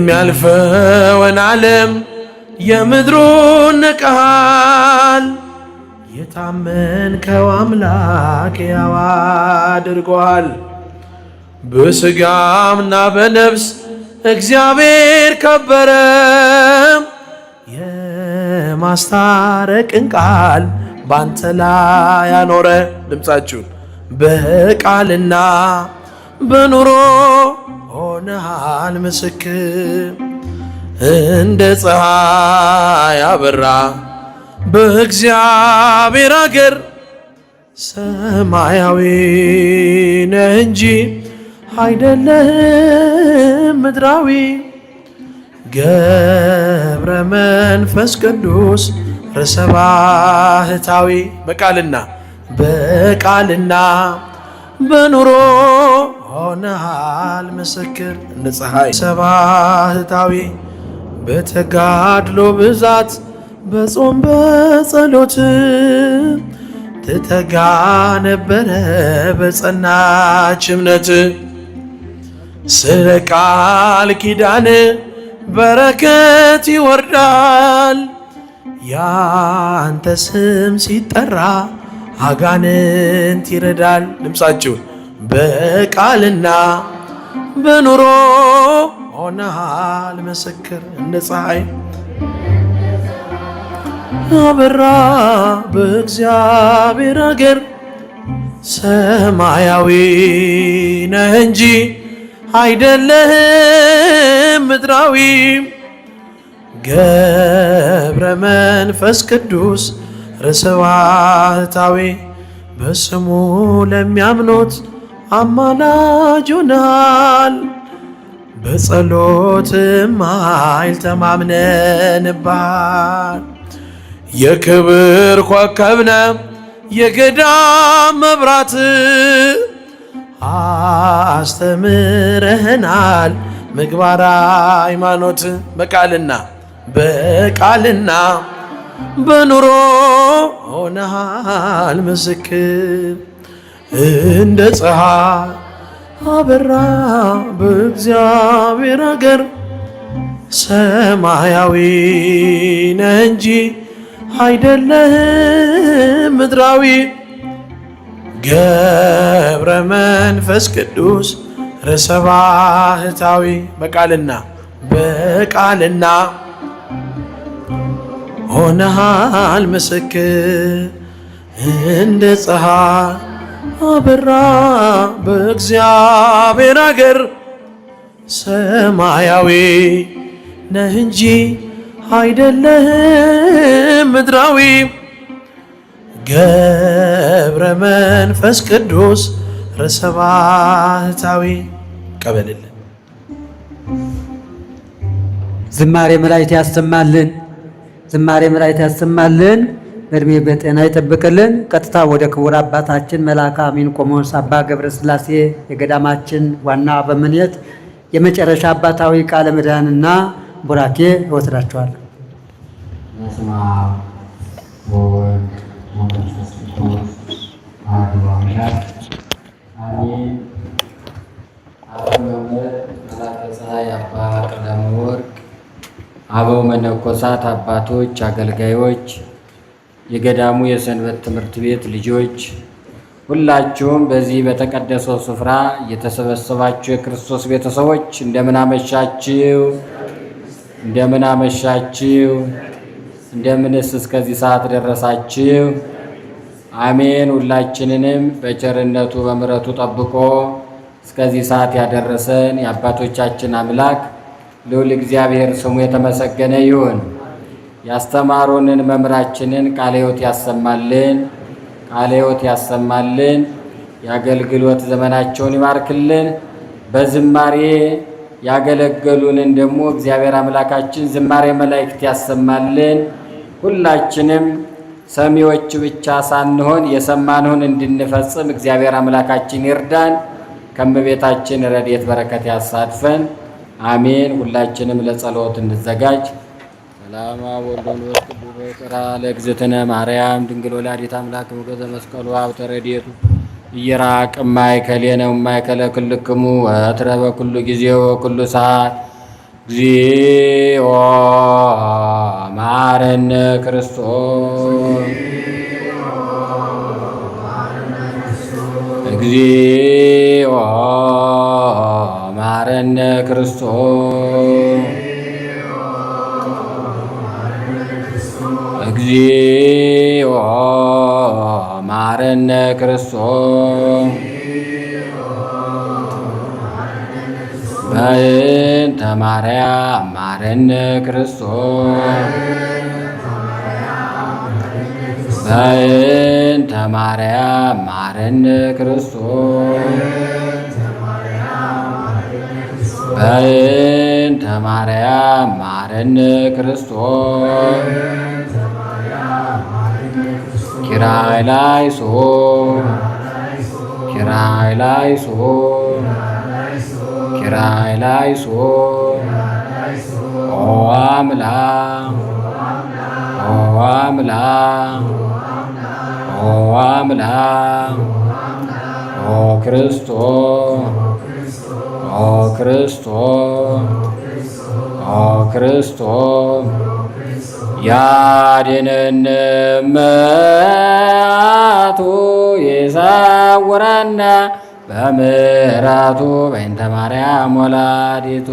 የሚያልፈውን ዓለም የምድሩን ንቀሃል። የታመንከው አምላክ ሕያው አድርጎሃል። በሥጋምና በነፍስ እግዚአብሔር ከበረ። የማስታረቅን ቃል ባንተ ላይ ያኖረ። ድምፃችሁን በቃልና በኑሮ ሆነሃል ምስክር። እንደ ፀሐይ አበራ በእግዚአብሔር አገር። ሰማያዊ ነህ እንጂ አይደለህም ምድራዊ። ገብረ መንፈስ ቅዱስ ርሰ ባህታዊ። በቃልና በኑሮ ሆነሃል ምስክር። እንደ ፀሐይ ባህታዊ። በተጋድሎ ብዛት በጾም በጸሎት ትተጋ ነበረ በጸናች እምነት። ስለ ቃል ኪዳን በረከት ይወርዳል። ያንተ ስም ሲጠራ አጋንንት ይረዳል። ድምፃችሁን በቃልና በኑሮ ሆነሃል ምስክር። እንደ ፀሐይ አበራ በእግዚአብሔር አገር። ሰማያዊ ነህ እንጂ አይደለህም ምድራዊ። ገብረ መንፈስ ቅዱስ ርሰ ባህታዊ። በስሙ ለሚያምኑት አማላጅ ሆነሃል። በጸሎትም ኃይል ተማምነንባል። የክብር ኮከብነ የገዳም መብራት አስተምረህናል ምግባረ ሃይማኖት። በቃልና በኑሮ ሆነሃል ምስክር። እንደ ፀሐይ አበራ በእግዚአብሔር አገር። ሰማያዊ ነህ እንጂ አይደለህም ምድራዊ። ገብረ መንፈስ ቅዱስ ርዕሰ ባህታዊ በቃልና ሆነሃል ምስክር እንደ ፀሐይ አበራ በእግዚአብሔር አገር ሰማያዊ ነህ እንጂ አይደለህም ምድራዊ ገብረ መንፈስ ቅዱስ ርዕሰ ባህታዊ ቀበልልን። ዝማሬ መላእክት ያሰማልን። ዝማሬ መላእክት ያሰማልን። በእድሜ በጤና ይጠብቅልን። ቀጥታ ወደ ክቡር አባታችን መልአከ አሚን ቆሞስ አባ ገብረ ሥላሴ የገዳማችን ዋና በምኔት የመጨረሻ አባታዊ ቃለ ምዕዳንና ቡራኬ እወስዳቸዋለሁ። በስመ አብ ወወልድ ወመንፈስ ቅዱስ አሐዱ አምላክ አሜን። አሁን መምህር መላከ ፀሐይ አባ ቀለመ ወርቅ፣ አበው መነኮሳት አባቶች፣ አገልጋዮች፣ የገዳሙ የሰንበት ትምህርት ቤት ልጆች ሁላችሁም በዚህ በተቀደሰው ስፍራ የተሰበሰባችሁ የክርስቶስ ቤተሰቦች እንደምን አመሻችሁ? እንደምን አመሻችሁ? እንደምንስ እስከዚህ ሰዓት ደረሳችሁ? አሜን። ሁላችንንም በቸርነቱ በምሕረቱ ጠብቆ እስከዚህ ሰዓት ያደረሰን የአባቶቻችን አምላክ ልዑል እግዚአብሔር ስሙ የተመሰገነ ይሁን። ያስተማሩንን መምህራችንን ቃለ ሕይወት ያሰማልን፣ ቃለ ሕይወት ያሰማልን። የአገልግሎት ዘመናቸውን ይባርክልን። በዝማሬ ያገለገሉንን ደግሞ እግዚአብሔር አምላካችን ዝማሬ መላእክት ያሰማልን። ሁላችንም ሰሚዎች ብቻ ሳንሆን የሰማነውን እንድንፈጽም እግዚአብሔር አምላካችን ይርዳን። ከእመቤታችን ረድኤት በረከት ያሳትፈን። አሜን። ሁላችንም ለጸሎት እንዘጋጅ። ሰላም ወልድ ወመንፈስ ቅዱስ ወይቅራ ለእግዝእትነ ማርያም ድንግል ወላዲተ አምላክ ሙገዘ መስቀሉ ሀብተ ረድኤቱ ኢይራቅ እማእከሌነ ወእማእከለ ክልክሙ ወትረ በኩሉ ጊዜ ወኩሉ ሰዓት እግዚኦ መሐረነ ክርስቶስ እግዚኦ መሐረነ ክርስቶስ እግዚኦ መሐረነ ክርስቶስ በእንተ ማርያም መሐረነ ክርስቶስ በእንተ ማርያም መሐረነ ክርስቶስ በእንተ ማርያም መሐረነ ክርስቶስ ኪራይ ላይሶን ኪራይ ላይሶን ኪራይ ላይሶን ኦ አምላክ ኦ አምላክ ኦ አምላክ ኦ ክርስቶስ ኦ ክርስቶስ ኦ ክርስቶስ ያድነን መዓቱ ይሰውረን በምሕረቱ በእንተ ማርያም ወላዲቱ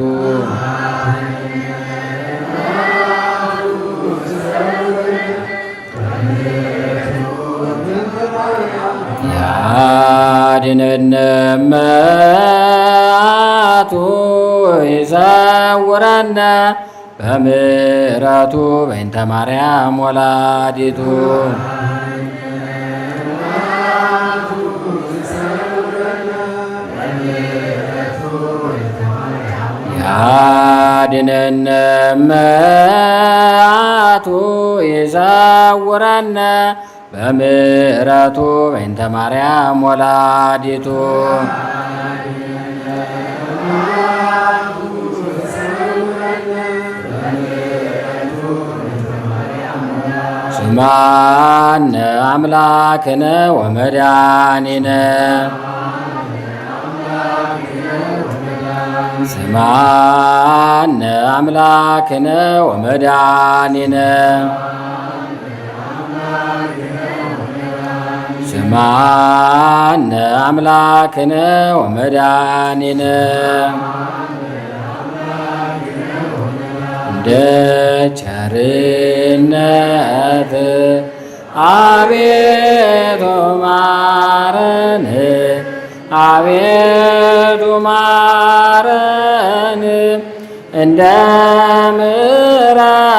ያድነን መዓቱ ይሰውረን በምሕረቱ በእንተ ማርያም ወላዲቱ ያድነን መዓቱ ይሰውረን በምሕረቱ በእንተ ማርያም ወላዲቱ ስማነ አምላክነ ወመድኃኒነ ስማነ አምላክነ ወመድኃኒነ ከማነ አምላክነ ወመድኃኒነ እንደ ቸርነት አቤቱ ማረን፣ አቤቱ ማረን፣ እንደ ምሕረት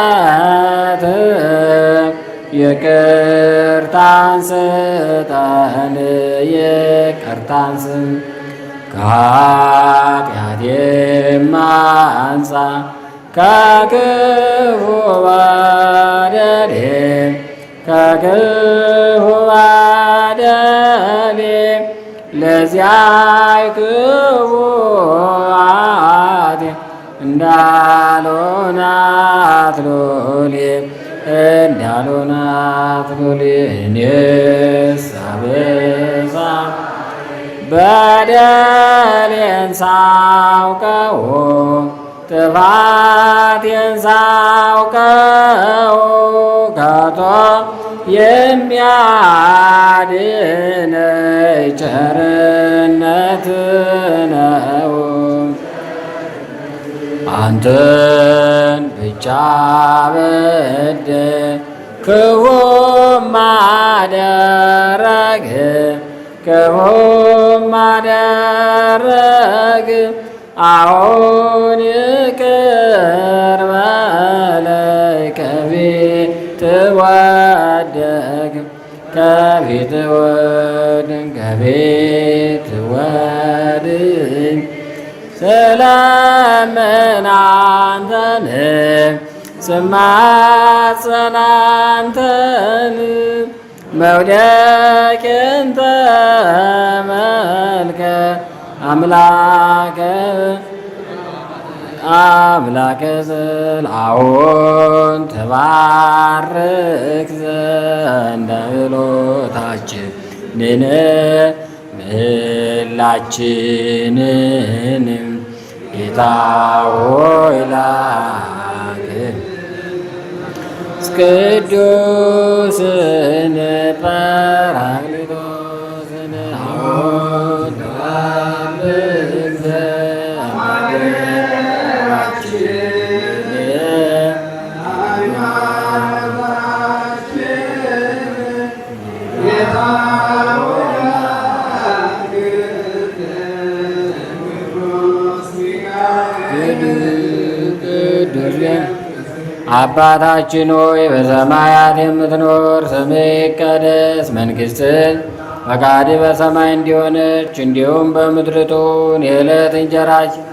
ይቅርታን ስጠን፣ ይቅርታን ስጠን። ከኃጢአቴም አንጻ ከክፉ በደሌ ከክፉ በደሌ ለዚያች ክፉ ኃጢአት እንዳልሆናት ሎሌ እንዳልሆናት ሎሌ እኔስ አበዛ በደሌን ሳውቀው ጥፋቴን ሳውቀው ከቶ የሚያድነኝ ቸርነት ነው። አንተን ብቻ ክፉም ማደረግ ክፉም ማደረግ አሁን ይቅር በለኝ ከፊት ወደግ ከፊት ወድን ከፊት ወድን ስለምን አንተን ስማጸን አንተን መውደቄን ተመልከት አምላከ ጽልአዎን ተባርክ ዘንድ ጸሎታችንን ምህላችንንም ጌታ ሆይ ላክ ቅዱስን ጰራቅሊጦስን አዎን ተባርክ አባታችን ሆይ በሰማያት የምትኖር ስምህ ይቀደስ፣ መንግሥትህ ፈቃድህ በሰማይ እንዲሆነች እንዲሁም በምድር ትሁን። የዕለት እንጀራችንን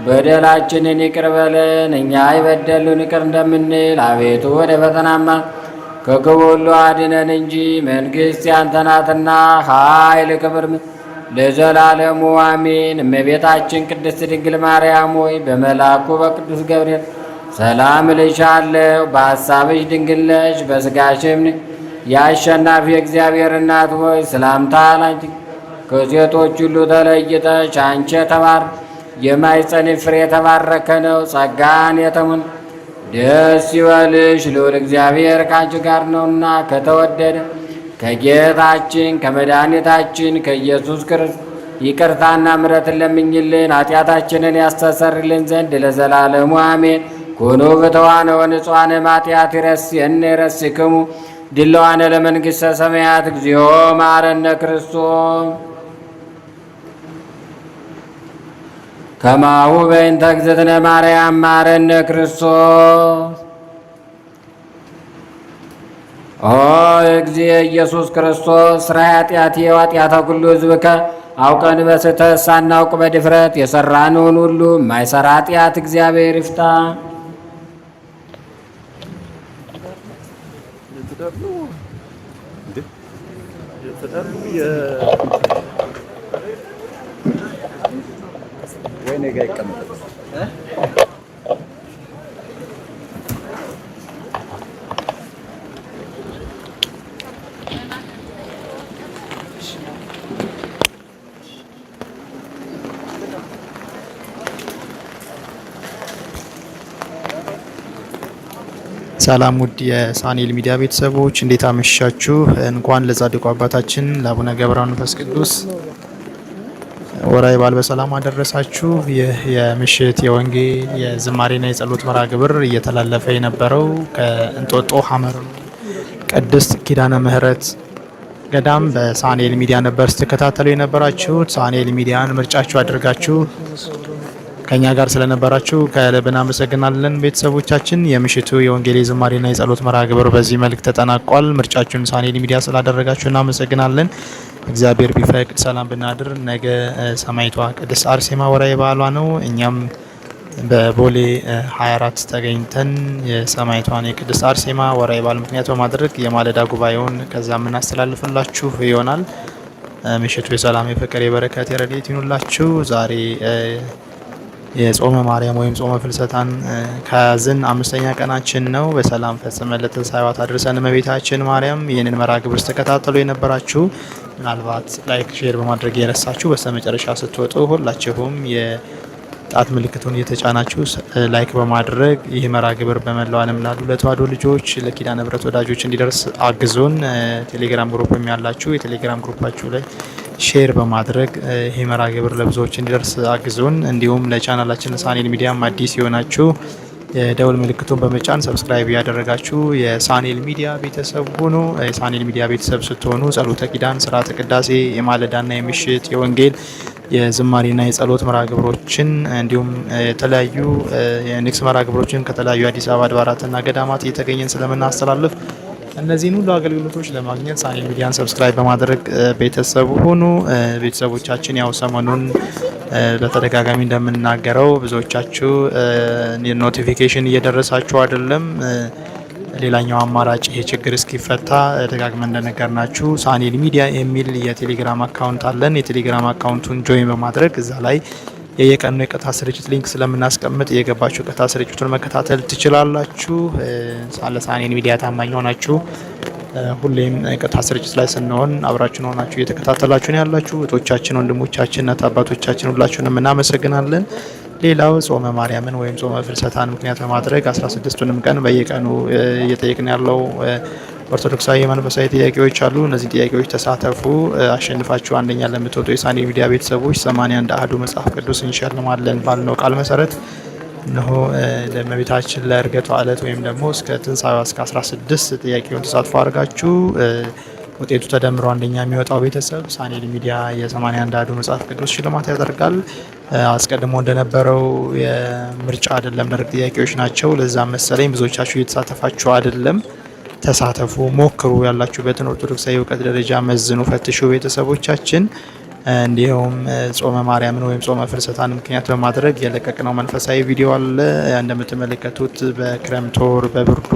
በደላችንን ይቅር በለን እኛ የበደሉንን ይቅር እንደምንል፣ አቤቱ ወደ ፈተናም ከክፉ ሁሉ አድነን እንጂ መንግሥት ያንተ ናትና ኃይል፣ ክብር ለዘላለሙ አሜን። እመቤታችን ቅድስት ድንግል ማርያም ሆይ በመልአኩ በቅዱስ ገብርኤል ሰላም እልሻለሁ፣ በሐሳብሽ ድንግል ነሽ፣ በሥጋሽም የአሸናፊ እግዚአብሔር እናት ሆይ ሰላምታ ላንቺ ከሴቶች ሁሉ ተለይተሽ አንቺ የተባረክሽ የማኅፀንሽ ፍሬ የተባረከ ነው። ጸጋን የተሞላሽ ደስ ይበልሽ፣ ልዑል እግዚአብሔር ከአንቺ ጋር ነውና ከተወደደ ከጌታችን ከመድኃኒታችን ከኢየሱስ ክርስቶስ ይቅርታና ምሕረትን ለምኝልን ኃጢአታችንን ያስተሰርይልን ዘንድ ለዘላለሙ አሜን። ኩኑ ፍትዋነ ወንጹሐነ እምኃጢአት ይረስየነ ይረስክሙ ድለዋነ ለመንግሥተ ሰማያት እግዚኦ መሐረነ ክርስቶስ ከማሁ በእንተ እግዝእትነ ማርያም መሐረነ ክርስቶስ። ኦ እግዚእ ኢየሱስ ክርስቶስ ሥራይ ኃጢአቴ ወኃጢአተ ኩሉ ሕዝብከ አውቀን በስህተት ሳናውቅ በድፍረት የሠራነውን ሁሉ የማይሠራ ኃጢአት እግዚአብሔር ይፍታ። ወይኔ ጋ ይቀመጥ ሰላም ውድ የሳኔል ሚዲያ ቤተሰቦች እንዴት አመሻችሁ? እንኳን ለጻድቁ አባታችን ለአቡነ ገብረ መንፈስ ቅዱስ ወርሃዊ በዓል በሰላም አደረሳችሁ። ይህ የምሽት የወንጌል የዝማሬና የጸሎት መርሃ ግብር እየተላለፈ የነበረው ከእንጦጦ ሐመር ቅድስት ኪዳነ ምሕረት ገዳም በሳኔል ሚዲያ ነበር ስትከታተሉ የነበራችሁት። ሳኔል ሚዲያን ምርጫችሁ አድርጋችሁ ከኛ ጋር ስለነበራችሁ ከልብ እናመሰግናለን። ቤተሰቦቻችን የምሽቱ የወንጌል ዝማሬና የጸሎት መርሃ ግብር በዚህ መልክ ተጠናቋል። ምርጫችሁን ሳኔል ሚዲያ ስላደረጋችሁ እናመሰግናለን። እግዚአብሔር ቢፈቅድ ሰላም ብናድር ነገ ሰማዕቷ ቅድስት አርሴማ ወርሃዊ በዓሏ ነው። እኛም በቦሌ 24 ተገኝተን የሰማዕቷን የቅድስት አርሴማ ወርሃዊ በዓል ምክንያት በማድረግ የማለዳ ጉባኤውን ከዛ የምናስተላልፍላችሁ ይሆናል። ምሽቱ የሰላም የፍቅር የበረከት የረድኤት ይሁንላችሁ። ዛሬ የጾመ ማርያም ወይም ጾመ ፍልሰታን ከያዝን 5ኛ ቀናችን ነው። በሰላም ፈጽመን ለትንሣኤዋ ታድርሰን እመቤታችን ማርያም። ይህንን መርሃ ግብር ስትከታተሉ የነበራችሁ ምናልባት ላይክ ሼር በማድረግ የረሳችሁ በስተመጨረሻ ስትወጡ ሁላችሁም የጣት ምልክቱን እየተጫናችሁ ላይክ በማድረግ ይህ መርሃ ግብር በመላው ዓለም ላሉ ለተዋሕዶ ልጆች ለኪዳነ ምሕረት ወዳጆች እንዲደርስ አግዙን። ቴሌግራም ግሩፕም ያላችሁ የቴሌግራም ግሩፓችሁ ላይ ሼር በማድረግ ይህ መርሃ ግብር ለብዙዎች እንዲደርስ አግዙን። እንዲሁም ለቻናላችን ሳኔል ሚዲያም አዲስ የሆናችሁ የደውል ምልክቱን በመጫን ሰብስክራይብ ያደረጋችሁ የሳኔል ሚዲያ ቤተሰብ ሆኖ የሳኔል ሚዲያ ቤተሰብ ስትሆኑ ጸሎተ ኪዳን፣ ስርዓተ ቅዳሴ፣ የማለዳና የምሽት የወንጌል የዝማሬና የጸሎት መርሃ ግብሮችን እንዲሁም የተለያዩ የንግስ መርሃ ግብሮችን ከተለያዩ አዲስ አበባ አድባራትና ገዳማት እየተገኘን ስለምናስተላልፍ እነዚህን ሁሉ አገልግሎቶች ለማግኘት ሳኔል ሚዲያን ሰብስክራይብ በማድረግ ቤተሰብ ሆኑ። ቤተሰቦቻችን ያው ሰሞኑን በተደጋጋሚ እንደምናገረው ብዙዎቻችሁ ኖቲፊኬሽን እየደረሳችሁ አይደለም። ሌላኛው አማራጭ ይሄ ችግር እስኪፈታ ደጋግመን እንደነገርናችሁ ሳኔል ሚዲያ የሚል የቴሌግራም አካውንት አለን። የቴሌግራም አካውንቱን ጆይን በማድረግ እዛ ላይ የየቀኑ የቀጥታ ስርጭት ሊንክ ስለምናስቀምጥ የገባችሁ ቀጥታ ስርጭቱን መከታተል ትችላላችሁ። ለሳኔል ሚዲያ ታማኝ ሆናችሁ ሁሌም ቀጥታ ስርጭት ላይ ስንሆን አብራችሁን ሆናችሁ እየተከታተላችሁን ያላችሁ እህቶቻችን፣ ወንድሞቻችን፣ እናት አባቶቻችን ሁላችሁንም እናመሰግናለን። ሌላው ጾመ ማርያምን ወይም ጾመ ፍልሰታን ምክንያት በማድረግ 16ቱንም ቀን በየቀኑ እየጠየቅን ያለው ኦርቶዶክሳዊ መንፈሳዊ ጥያቄዎች አሉ። እነዚህ ጥያቄዎች ተሳተፉ። አሸንፋችሁ አንደኛ ለምትወጡ የሳኔል ሚዲያ ቤተሰቦች 81 አሐዱ መጽሐፍ ቅዱስ እንሸልማለን ባልነው ቃል መሰረት እነሆ ለእመቤታችን ለዕርገቷ ዕለት ወይም ደግሞ እስከ ትንሣኤዋ እስከ 16 ጥያቄውን ተሳትፎ አድርጋችሁ ውጤቱ ተደምሮ አንደኛ የሚወጣው ቤተሰብ ሳኔል ሚዲያ የ81 አሐዱ መጽሐፍ ቅዱስ ሽልማት ያደርጋል። አስቀድሞ እንደነበረው የምርጫ አይደለም፣ ደረቅ ጥያቄዎች ናቸው። ለዛ መሰለኝ ብዙዎቻችሁ እየተሳተፋችሁ አይደለም። ተሳተፉ፣ ሞክሩ። ያላችሁበትን ኦርቶዶክሳዊ እውቀት ደረጃ መዝኑ፣ ፈትሹ ቤተሰቦቻችን። እንዲሁም ጾመ ማርያምን ወይም ጾመ ፍልሰታን ምክንያት በማድረግ የለቀቅነው መንፈሳዊ ቪዲዮ አለ። እንደምትመለከቱት በክረምት ወር በብርዱ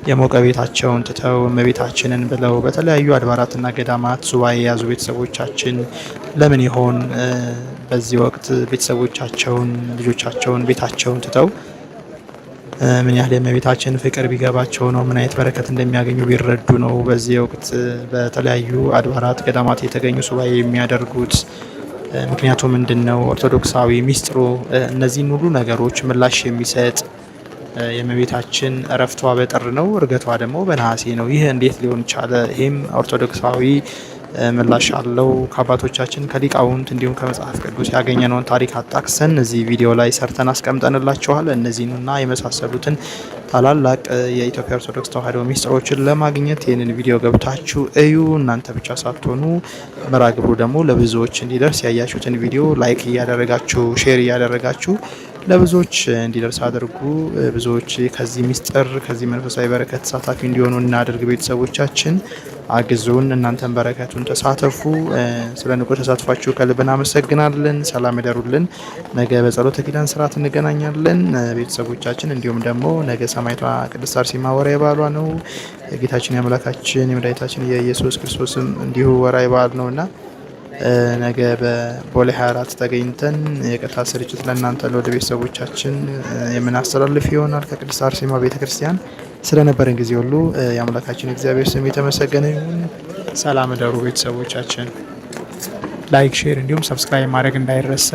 የሞቀ ቤታቸውን ትተው እመቤታችንን ብለው በተለያዩ አድባራትና ገዳማት ሱባኤ የያዙ ቤተሰቦቻችን ለምን ይሆን በዚህ ወቅት ቤተሰቦቻቸውን፣ ልጆቻቸውን፣ ቤታቸውን ትተው ምን ያህል የእመቤታችን ፍቅር ቢገባቸው ነው፣ ምን አይነት በረከት እንደሚያገኙ ቢረዱ ነው በዚህ ወቅት በተለያዩ አድባራት ገዳማት የተገኙ ሱባኤ የሚያደርጉት? ምክንያቱ ምንድን ነው? ኦርቶዶክሳዊ ሚስጥሩ እነዚህን ሁሉ ነገሮች ምላሽ የሚሰጥ የእመቤታችን እረፍቷ በጥር ነው፣ እርገቷ ደግሞ በነሐሴ ነው። ይህ እንዴት ሊሆን ቻለ? ይህም ኦርቶዶክሳዊ ምላሽ አለው። ከአባቶቻችን ከሊቃውንት እንዲሁም ከመጽሐፍ ቅዱስ ያገኘነውን ታሪክ አጣቅሰን እዚህ ቪዲዮ ላይ ሰርተን አስቀምጠንላችኋል። እነዚህንና የመሳሰሉትን ታላላቅ የኢትዮጵያ ኦርቶዶክስ ተዋሕዶ ሚስጥሮችን ለማግኘት ይህንን ቪዲዮ ገብታችሁ እዩ። እናንተ ብቻ ሳትሆኑ መርሃ ግብሩ ደግሞ ለብዙዎች እንዲደርስ ያያችሁትን ቪዲዮ ላይክ እያደረጋችሁ ሼር እያደረጋችሁ ለብዙዎች እንዲደርስ አድርጉ። ብዙዎች ከዚህ ሚስጥር ከዚህ መንፈሳዊ በረከት ተሳታፊ እንዲሆኑ እናደርግ። ቤተሰቦቻችን አግዙን፣ እናንተን በረከቱን ተሳተፉ። ስለ ንቁ ተሳትፏችሁ ከልብ እናመሰግናለን። ሰላም እደሩልን። ነገ በጸሎተ ኪዳን ስርዓት እንገናኛለን ቤተሰቦቻችን። እንዲሁም ደግሞ ነገ ሰማዕቷ ቅድስት አርሴማ ወርሃዊ በዓሏ ነው። የጌታችን የአምላካችን የመድኃኒታችን የኢየሱስ ክርስቶስም እንዲሁ ወርሃዊ በዓል ነውና ነገ በቦሌ 24 ተገኝተን የቀጥታ ስርጭት ለእናንተ ለወደ ቤተሰቦቻችን የምናስተላልፍ ይሆናል ከቅድስት አርሴማ ቤተክርስቲያን። ስለነበረን ጊዜ ሁሉ የአምላካችን እግዚአብሔር ስም የተመሰገነ ይሁን። ሰላም እደሩ ቤተሰቦቻችን። ላይክ፣ ሼር እንዲሁም ሰብስክራይብ ማድረግ እንዳይረሳ።